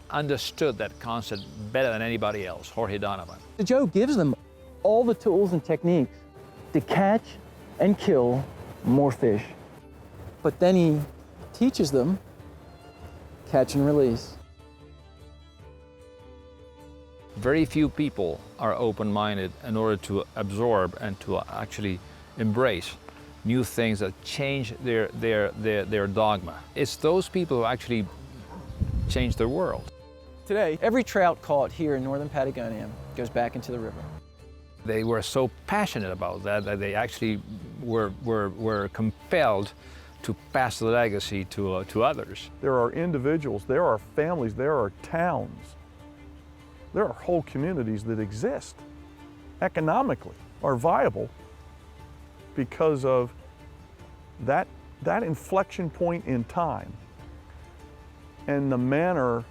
understood that concept better than anybody else, Jorge Donovan. Joe gives them all the tools and techniques to catch and kill more fish. But then he teaches them catch and release. Very few people are open-minded in order to absorb and to actually embrace new things that change their dogma. It's those people who actually change the world. Today, every trout caught here in northern Patagonia goes back into the river. They were so passionate about that they actually were compelled to pass the legacy to others. There are individuals, there are families, there are towns, there are whole communities that exist economically, are viable because of that inflection point in time and the manner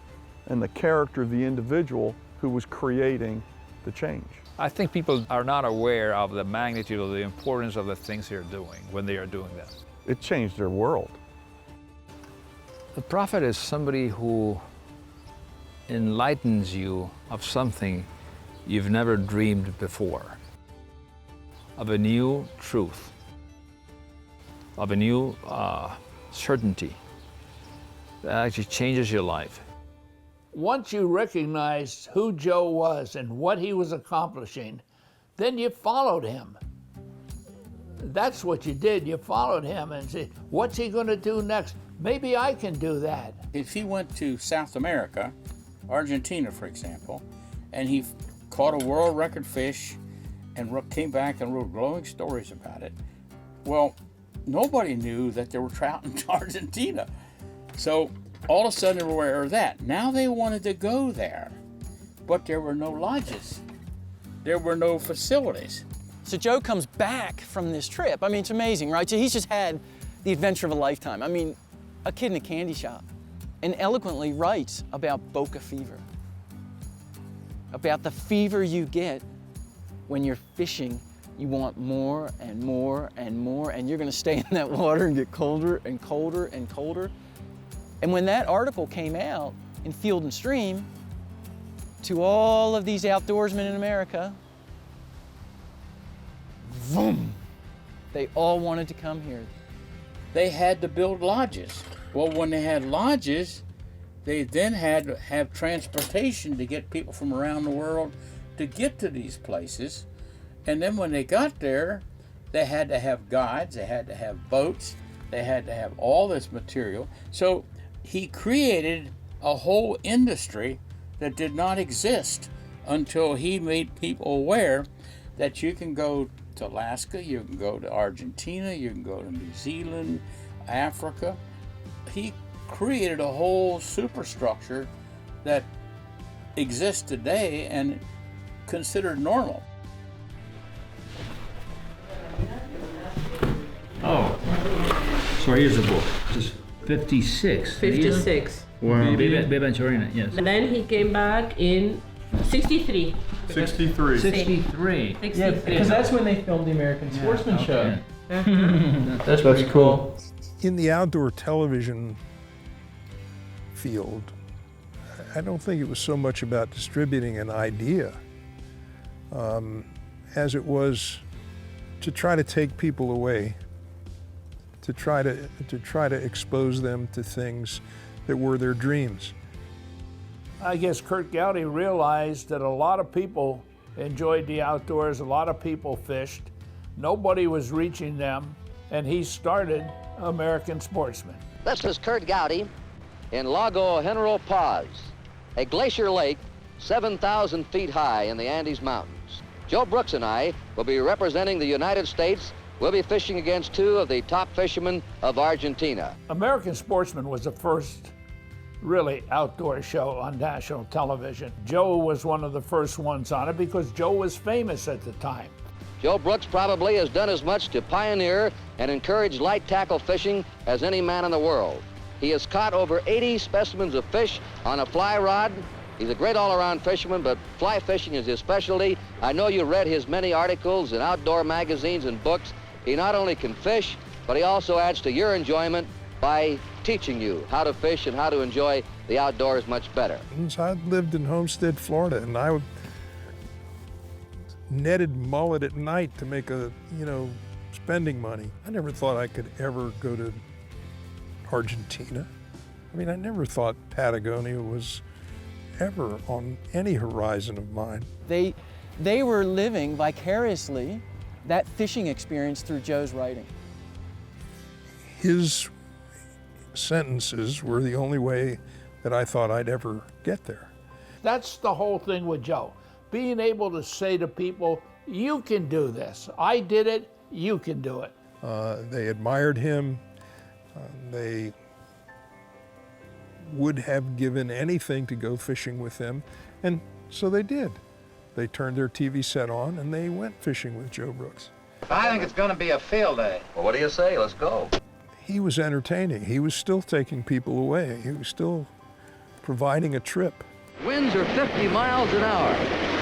and the character of the individual who was creating the change. I think people are not aware of the magnitude of the importance of the things they're doing when they are doing that. It changed their world. The prophet is somebody who enlightens you of something you've never dreamed before, of a new truth, of a new certainty that actually changes your life. Once you recognized who Joe was and what he was accomplishing, then you followed him. That's what you did. You followed him and said, what's he going to do next? Maybe I can do that. If he went to South America, Argentina, for example, and he caught a world record fish and came back and wrote glowing stories about it, well, nobody knew that there were trout in Argentina. So all of a sudden they were aware of that. Now they wanted to go there, but there were no lodges. There were no facilities. So Joe comes back from this trip. I mean, it's amazing, right? So he's just had the adventure of a lifetime. I mean, a kid in a candy shop, and eloquently writes about Boca fever, about the fever you get when you're fishing. You want more and more and more, and you're gonna stay in that water and get colder and colder and colder. And when that article came out in Field and Stream, to all of these outdoorsmen in America, boom, they all wanted to come here. They had to build lodges. Well, when they had lodges, they then had to have transportation to get people from around the world to get to these places. And then when they got there, they had to have guides, they had to have boats, they had to have all this material. So he created a whole industry that did not exist until he made people aware that you can go to Alaska, you can go to Argentina, you can go to New Zealand, Africa. He created a whole superstructure that exists today and considered normal. Oh, so here's the book. This is 56. 56. Wow. Yes. And then he came back in 63. 63. 63. Yeah, because that's when they filmed the American Sportsman Show. That's pretty cool. In the outdoor television field, I don't think it was so much about distributing an idea as it was to try to take people away, to try to expose them to things that were their dreams. I guess Kurt Gowdy realized that a lot of people enjoyed the outdoors, a lot of people fished, nobody was reaching them, and he started American Sportsman. This is Kurt Gowdy in Lago General Paz, a glacier lake 7,000 feet high in the Andes Mountains. Joe Brooks and I will be representing the United States. We'll be fishing against two of the top fishermen of Argentina. American Sportsman was the first really outdoor show on national television. Joe was one of the first ones on it because Joe was famous at the time. Joe Brooks probably has done as much to pioneer and encourage light tackle fishing as any man in the world. He has caught over 80 specimens of fish on a fly rod. He's a great all-around fisherman, but fly fishing is his specialty. I know you read his many articles in outdoor magazines and books. He not only can fish, but he also adds to your enjoyment by teaching you how to fish and how to enjoy the outdoors much better. I lived in Homestead, Florida, and I netted mullet at night to make spending money. I never thought I could ever go to Argentina. I mean, I never thought Patagonia was ever on any horizon of mine. They were living vicariously that fishing experience through Joe's writing. His sentences were the only way that I thought I'd ever get there. That's the whole thing with Joe. Being able to say to people, you can do this. I did it, you can do it. They admired him. They would have given anything to go fishing with him, and so they did. They turned their TV set on and they went fishing with Joe Brooks. I think it's going to be a field day. Well, what do you say? Let's go. He was entertaining. He was still taking people away. He was still providing a trip. Winds are 50 miles an hour.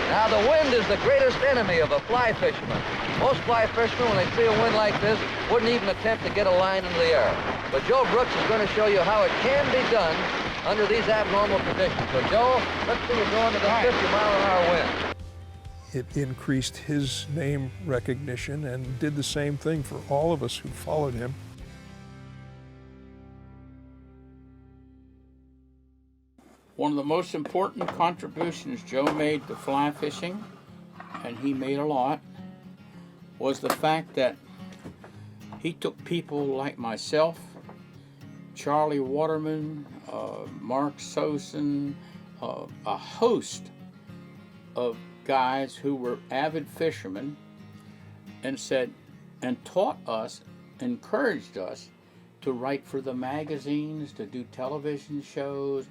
Now, the wind is the greatest enemy of a fly fisherman. Most fly fishermen, when they see a wind like this, wouldn't even attempt to get a line into the air. But Joe Brooks is going to show you how it can be done under these abnormal conditions. So, Joe, let's see you go into the 50-mile-an-hour wind. It increased his name recognition and did the same thing for all of us who followed him. One of the most important contributions Joe made to fly fishing, and he made a lot, was the fact that he took people like myself, Charlie Waterman, Mark Sosin, a host of guys who were avid fishermen, and taught us, encouraged us to write for the magazines, to do television shows,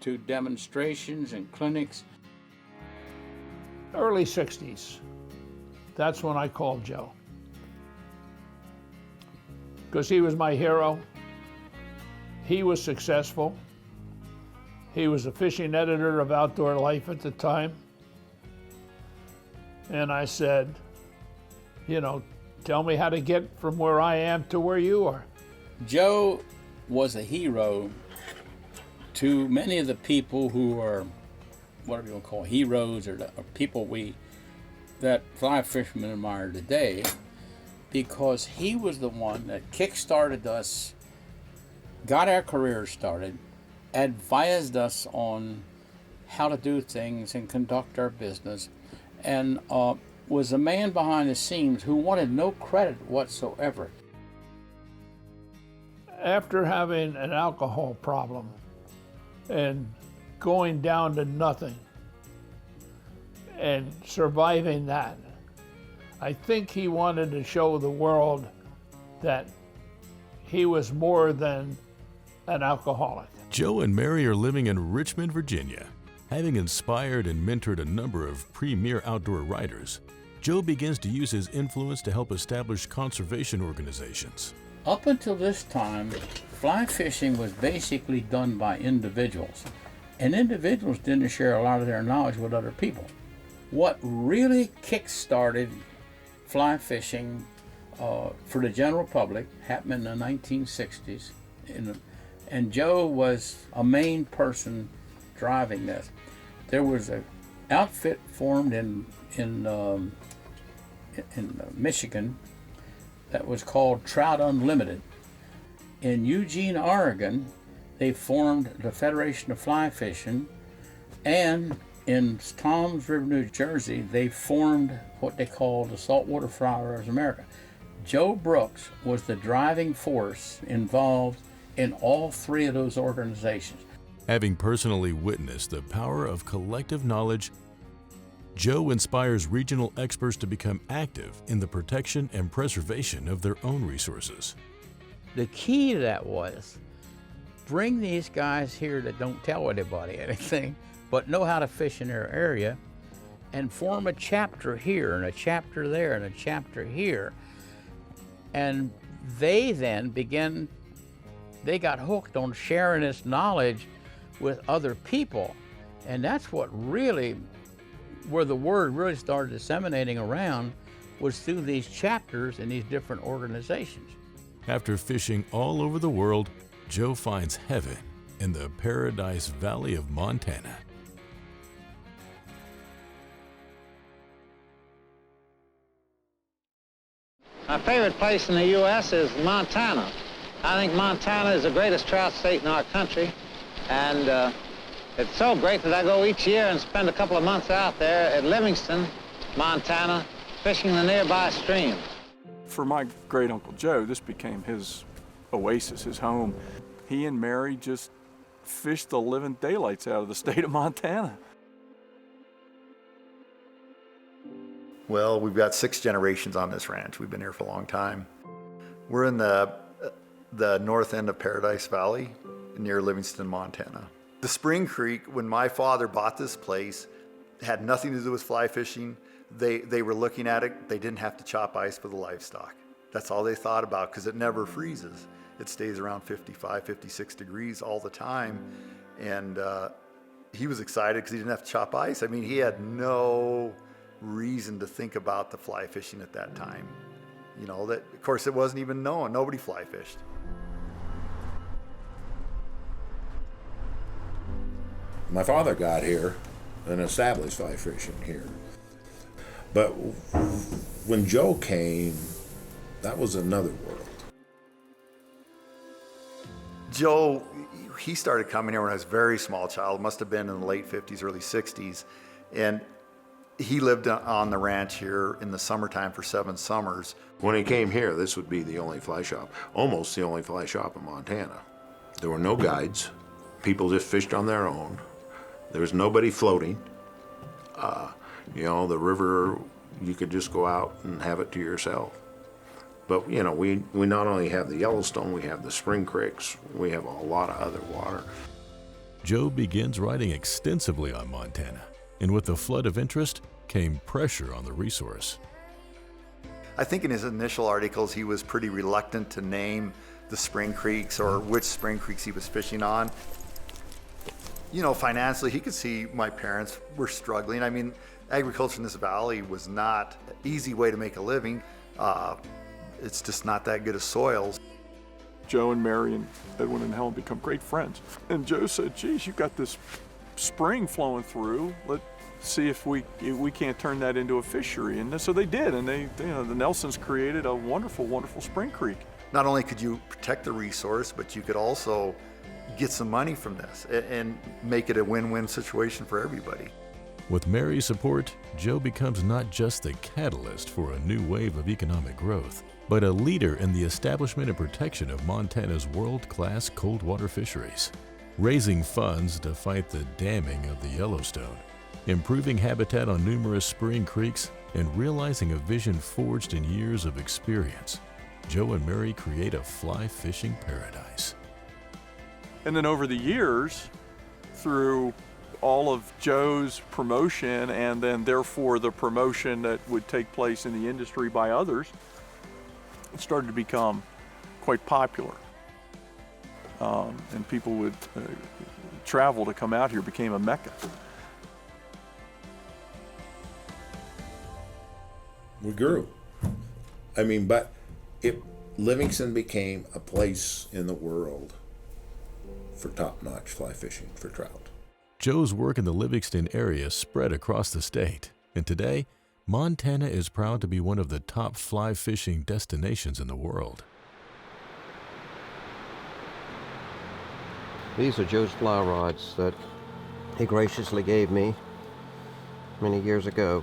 to demonstrations and clinics. Early 60s, that's when I called Joe. Because he was my hero. He was successful. He was a fishing editor of Outdoor Life at the time. And I said, tell me how to get from where I am to where you are. Joe was a hero to many of the people who are, whatever you want to call heroes, or people that fly fishermen admire today, because he was the one that kick-started us, got our careers started, advised us on how to do things and conduct our business, and was a man behind the scenes who wanted no credit whatsoever. After having an alcohol problem and going down to nothing and surviving that, I think he wanted to show the world that he was more than an alcoholic. Joe and Mary are living in Richmond, Virginia. Having inspired and mentored a number of premier outdoor writers, Joe begins to use his influence to help establish conservation organizations. Up until this time, fly fishing was basically done by individuals, and individuals didn't share a lot of their knowledge with other people. What really kick-started fly fishing for the general public happened in the 1960s, and Joe was a main person driving this. There was an outfit formed in Michigan that was called Trout Unlimited. In Eugene, Oregon, they formed the Federation of Fly Fishing, and in Toms River, New Jersey, they formed what they called the Saltwater Fly-Fishers of America. Joe Brooks was the driving force involved in all three of those organizations. Having personally witnessed the power of collective knowledge, Joe inspires regional experts to become active in the protection and preservation of their own resources. The key to that was bring these guys here that don't tell anybody anything, but know how to fish in their area, and form a chapter here and a chapter there and a chapter here. And they then they got hooked on sharing this knowledge with other people. And that's what really, where the word really started disseminating around, was through these chapters in these different organizations. After fishing all over the world, Joe finds heaven in the Paradise Valley of Montana. My favorite place in the U.S. is Montana. I think Montana is the greatest trout state in our country, and it's so great that I go each year and spend a couple of months out there at Livingston, Montana, fishing the nearby streams. For my great-uncle Joe, this became his oasis, his home. He and Mary just fished the living daylights out of the state of Montana. Well, we've got 6 generations on this ranch. We've been here for a long time. We're in the north end of Paradise Valley near Livingston, Montana. The Spring Creek, when my father bought this place, had nothing to do with fly fishing. They were looking at it. They didn't have to chop ice for the livestock. That's all they thought about, because it never freezes. It stays around 55, 56 degrees all the time. And he was excited because he didn't have to chop ice. I mean, he had no reason to think about the fly fishing at that time. You know, that, of course, it wasn't even known. Nobody fly fished. My father got here and established fly fishing here. But when Joe came, that was another world. Joe, he started coming here when I was a very small child, must have been in the late 50s, early 60s. And he lived on the ranch here in the summertime for 7 summers. When he came here, this would be the only fly shop, almost the only fly shop in Montana. There were no guides. People just fished on their own. There was nobody floating. You know, the river, you could just go out and have it to yourself. But, you know, we not only have the Yellowstone, we have the Spring Creeks, we have a lot of other water. Joe begins writing extensively on Montana, and with the flood of interest came pressure on the resource. I think in his initial articles, he was pretty reluctant to name the Spring Creeks or which Spring Creeks he was fishing on. You know, financially, he could see my parents were struggling. I mean, agriculture in this valley was not an easy way to make a living. It's just not that good of soils. Joe and Mary and Edwin and Helen become great friends. And Joe said, geez, you've got this spring flowing through. Let's see if we can't turn that into a fishery. And so they did, and the Nelsons created a wonderful, wonderful Spring Creek. Not only could you protect the resource, but you could also get some money from this and make it a win-win situation for everybody. With Mary's support, Joe becomes not just the catalyst for a new wave of economic growth, but a leader in the establishment and protection of Montana's world-class cold water fisheries, raising funds to fight the damming of the Yellowstone, improving habitat on numerous spring creeks, and realizing a vision forged in years of experience. Joe and Mary create a fly fishing paradise. And then over the years, through all of Joe's promotion and then therefore the promotion that would take place in the industry by others, it started to become quite popular. And people would travel to come out here, became a mecca. We grew. I mean, but Livingston became a place in the world for top-notch fly fishing for trout. Joe's work in the Livingston area spread across the state, and today, Montana is proud to be one of the top fly fishing destinations in the world. These are Joe's fly rods that he graciously gave me many years ago.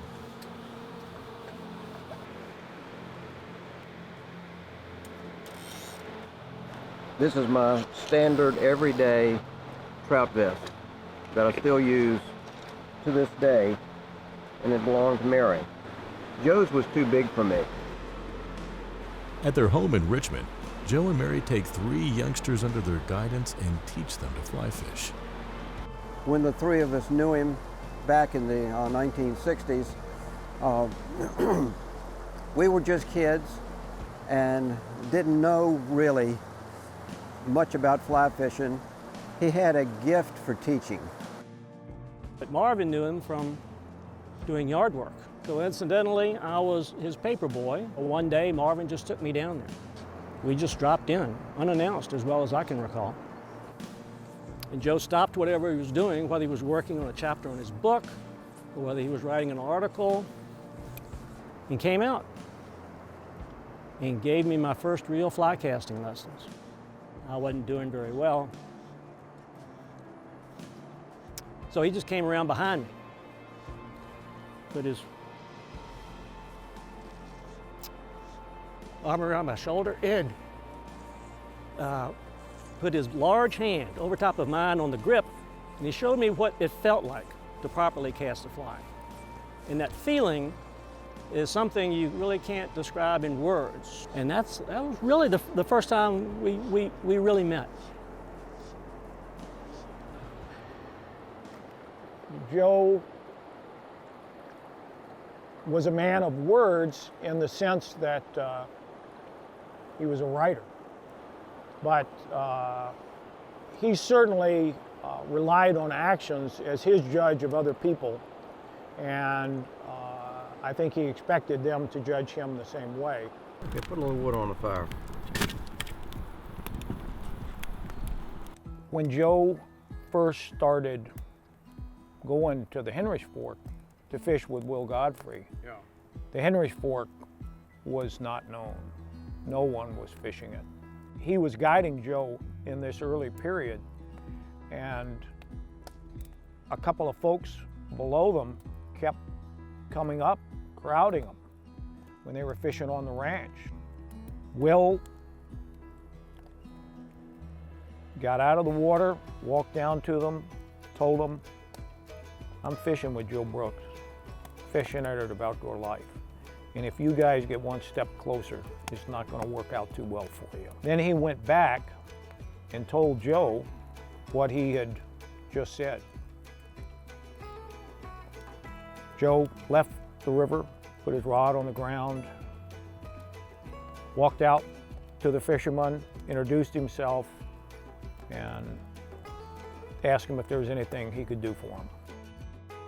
This is my standard everyday trout vest that I still use to this day, and it belonged to Mary. Joe's was too big for me. At their home in Richmond, Joe and Mary take 3 youngsters under their guidance and teach them to fly fish. When the 3 of us knew him back in the 1960s, we were just kids and didn't know really much about fly fishing. He had a gift for teaching. But Marvin knew him from doing yard work. Coincidentally, I was his paper boy. One day, Marvin just took me down there. We just dropped in, unannounced as well as I can recall. And Joe stopped whatever he was doing, whether he was working on a chapter on his book, or whether he was writing an article, and came out and gave me my first real fly casting lessons. I wasn't doing very well. So he just came around behind me, put his arm around my shoulder, and put his large hand over top of mine on the grip, and he showed me what it felt like to properly cast a fly. And that feeling is something you really can't describe in words. And that was really the first time we really met. Joe was a man of words in the sense that he was a writer. But he certainly relied on actions as his judge of other people. And I think he expected them to judge him the same way. Okay, put a little wood on the fire. When Joe first started going to the Henry's Fork to fish with Will Godfrey, the Henry's Fork was not known. No one was fishing it. He was guiding Joe in this early period, and a couple of folks below them kept coming up, crowding them when they were fishing on the ranch. Will got out of the water, walked down to them, told them, "I'm fishing with Joe Brooks, fishing it about your life. And if you guys get one step closer, it's not going to work out too well for you." Then he went back and told Joe what he had just said. Joe left the river, put his rod on the ground, walked out to the fisherman, introduced himself, and asked him if there was anything he could do for him.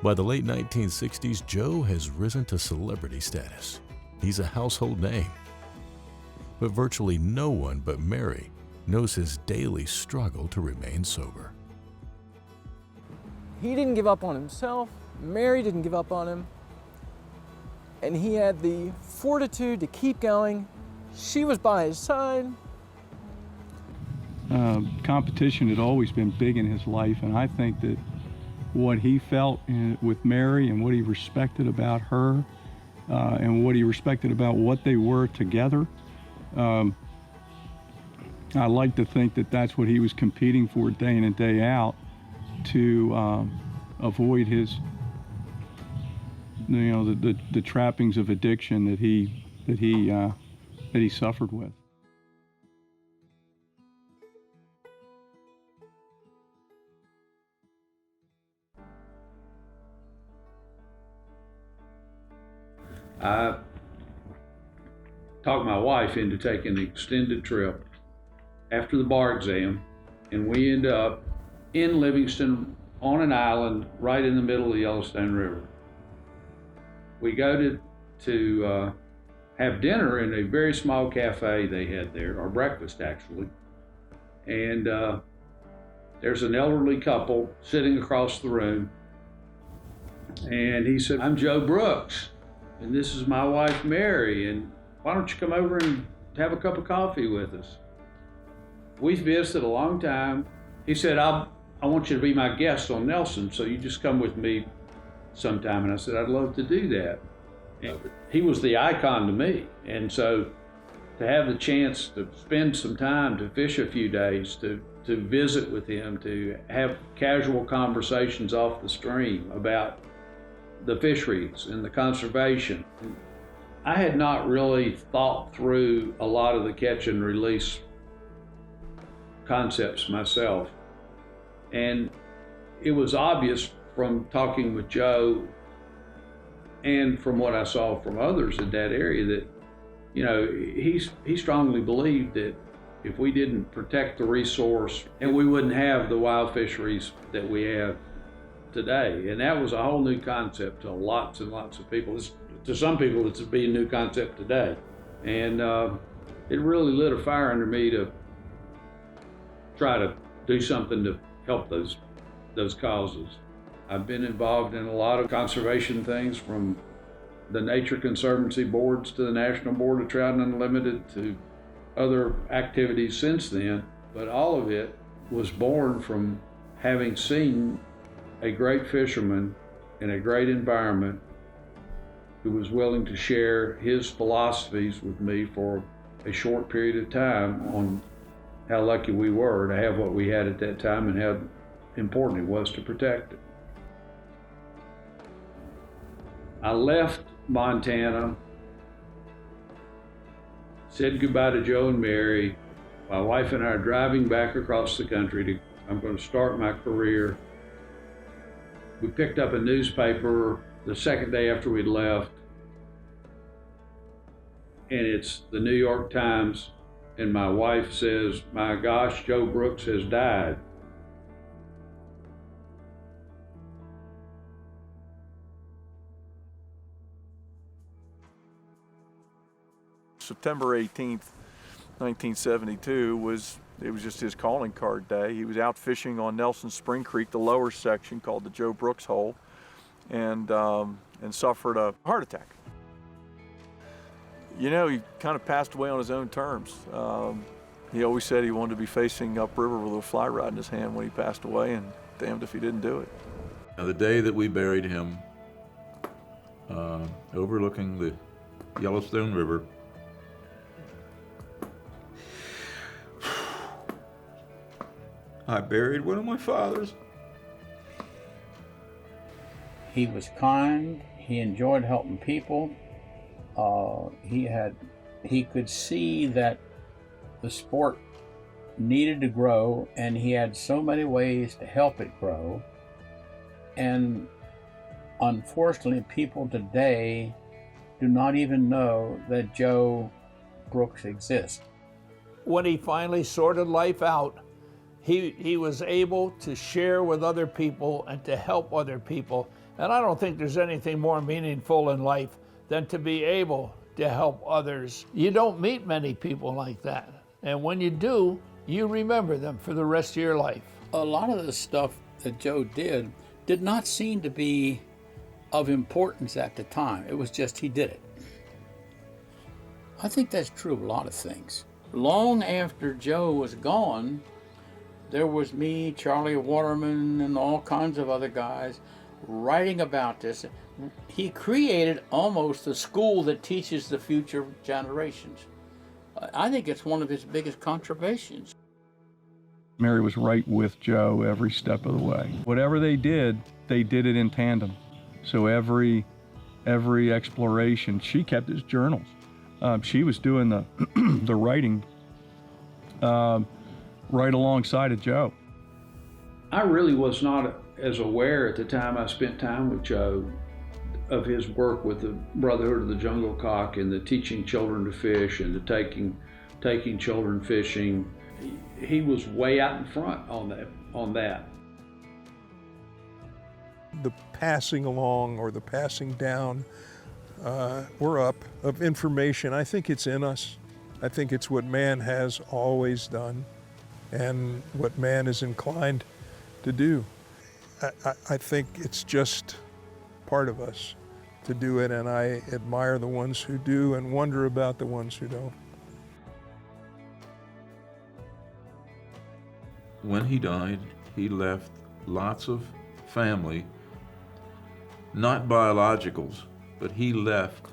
By the late 1960s, Joe has risen to celebrity status. He's a household name. But virtually no one but Mary knows his daily struggle to remain sober. He didn't give up on himself. Mary didn't give up on him. And he had the fortitude to keep going. She was by his side. Competition had always been big in his life, and I think that what he felt with Mary and what he respected about her and what he respected about what they were together, I like to think that that's what he was competing for day in and day out to avoid his, the trappings of addiction that he suffered with. I talked my wife into taking an extended trip after the bar exam, and we ended up in Livingston on an island right in the middle of the Yellowstone River. We go to have dinner in a very small cafe they had there, or breakfast actually, and there's an elderly couple sitting across the room, and he said, "I'm Joe Brooks, and this is my wife, Mary, and why don't you come over and have a cup of coffee with us?" We visited a long time. he said, I want you to be my guest on Nelson, so you just come with me sometime. And I said, I'd love to do that. And he was the icon to me. And so to have the chance to spend some time, to fish a few days, to visit with him, to have casual conversations off the stream about the fisheries and the conservation. I had not really thought through a lot of the catch and release concepts myself. And it was obvious from talking with Joe and from what I saw from others in that area that, you know, he strongly believed that if we didn't protect the resource, and we wouldn't have the wild fisheries that we have today. And that was a whole new concept to lots and lots of people. To some people, it's be a new concept today. And it really lit a fire under me to try to do something to help those causes. I've been involved in a lot of conservation things, from the Nature Conservancy boards to the National Board of Trout Unlimited to other activities since then, but all of it was born from having seen a great fisherman in a great environment who was willing to share his philosophies with me for a short period of time on how lucky we were to have what we had at that time and how important it was to protect it. I left Montana, said goodbye to Joe and Mary. My wife and I are driving back across the country. I'm going to start my career. We picked up a newspaper the second day after we'd left, and it's the New York Times, and my wife says, "My gosh, Joe Brooks has died." September 18th, 1972 was just his calling card day. He was out fishing on Nelson Spring Creek, the lower section called the Joe Brooks Hole, and suffered a heart attack. You know, he kind of passed away on his own terms. He always said he wanted to be facing upriver with a fly rod in his hand when he passed away, and damned if he didn't do it. Now, the day that we buried him, overlooking the Yellowstone River, I buried one of my fathers. He was kind. He enjoyed helping people. He could see that the sport needed to grow, and he had so many ways to help it grow. And unfortunately, people today do not even know that Joe Brooks exists. When he finally sorted life out, he was able to share with other people and to help other people. And I don't think there's anything more meaningful in life than to be able to help others. You don't meet many people like that. And when you do, you remember them for the rest of your life. A lot of the stuff that Joe did not seem to be of importance at the time. It was just he did it. I think that's true of a lot of things. Long after Joe was gone, there was me, Charlie Waterman, and all kinds of other guys writing about this. He created almost a school that teaches the future generations. I think it's one of his biggest contributions. Mary was right with Joe every step of the way. Whatever they did it in tandem. So every exploration, she kept his journals. She was doing the the writing right alongside of Joe. I really was not as aware at the time I spent time with Joe of his work with the Brotherhood of the Jungle Cock and the teaching children to fish and the taking children fishing. He was way out in front on that. The passing along or the passing down or up of information, I think it's in us. I think it's what man has always done and what man is inclined to do. I think it's just part of us to do it, and I admire the ones who do and wonder about the ones who don't. when he died, he left lots of family, not biologicals, but he left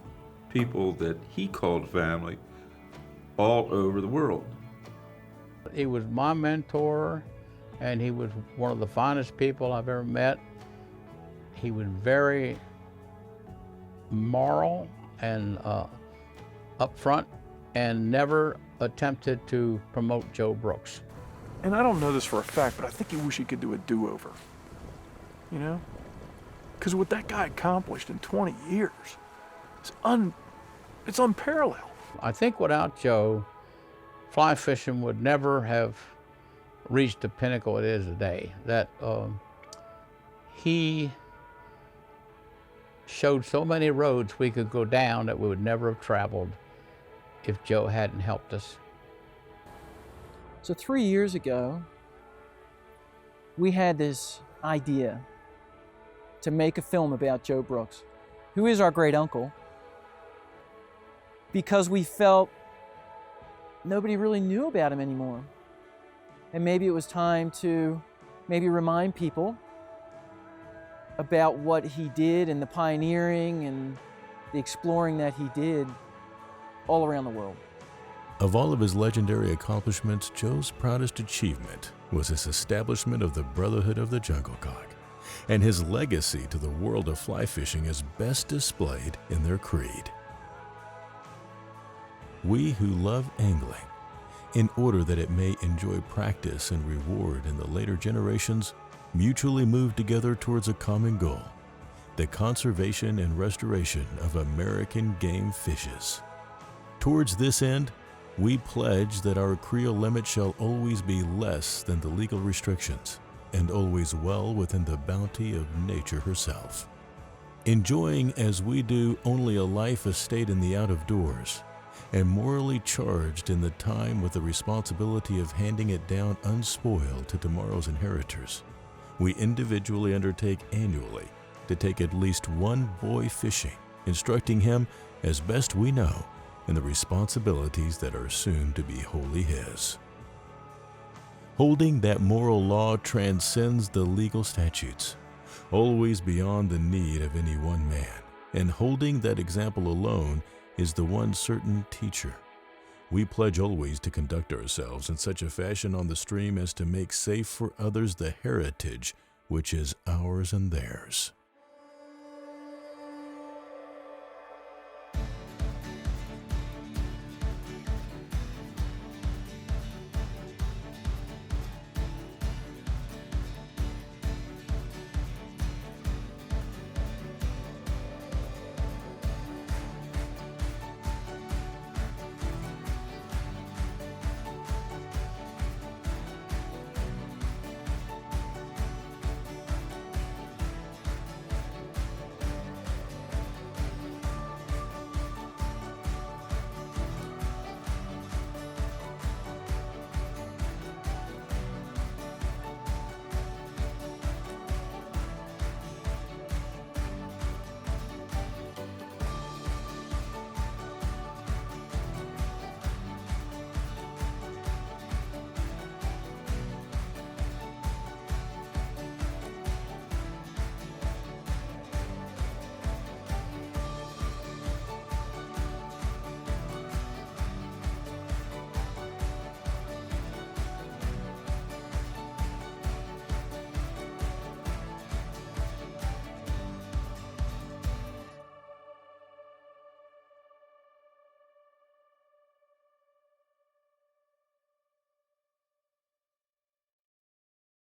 people that he called family all over the world. He was my mentor, and he was one of the finest people I've ever met. He was very moral and upfront, and never attempted to promote Joe Brooks. And I don't know this for a fact, but I think he wished he could do a do-over, you know? Because what that guy accomplished in 20 years, it's unparalleled. I think without Joe, fly fishing would never have reached the pinnacle it is today. That he showed so many roads we could go down that we would never have traveled if Joe hadn't helped us. So 3 years ago, we had this idea to make a film about Joe Brooks, who is our great uncle, because we felt nobody really knew about him anymore. And maybe it was time to remind people about what he did and the pioneering and the exploring that he did all around the world. Of all of his legendary accomplishments, Joe's proudest achievement was his establishment of the Brotherhood of the Jungle Cock, and his legacy to the world of fly fishing is best displayed in their creed. We who love angling, in order that it may enjoy practice and reward in the later generations, mutually move together towards a common goal, the conservation and restoration of American game fishes. Towards this end, we pledge that our creel limit shall always be less than the legal restrictions, and always well within the bounty of nature herself. Enjoying as we do only a life estate in the out of doors, and morally charged in the time with the responsibility of handing it down unspoiled to tomorrow's inheritors, we individually undertake annually to take at least one boy fishing, instructing him as best we know in the responsibilities that are soon to be wholly his. Holding that moral law transcends the legal statutes, always beyond the need of any one man, and holding that example alone is the one certain teacher. We pledge always to conduct ourselves in such a fashion on the stream as to make safe for others the heritage which is ours and theirs.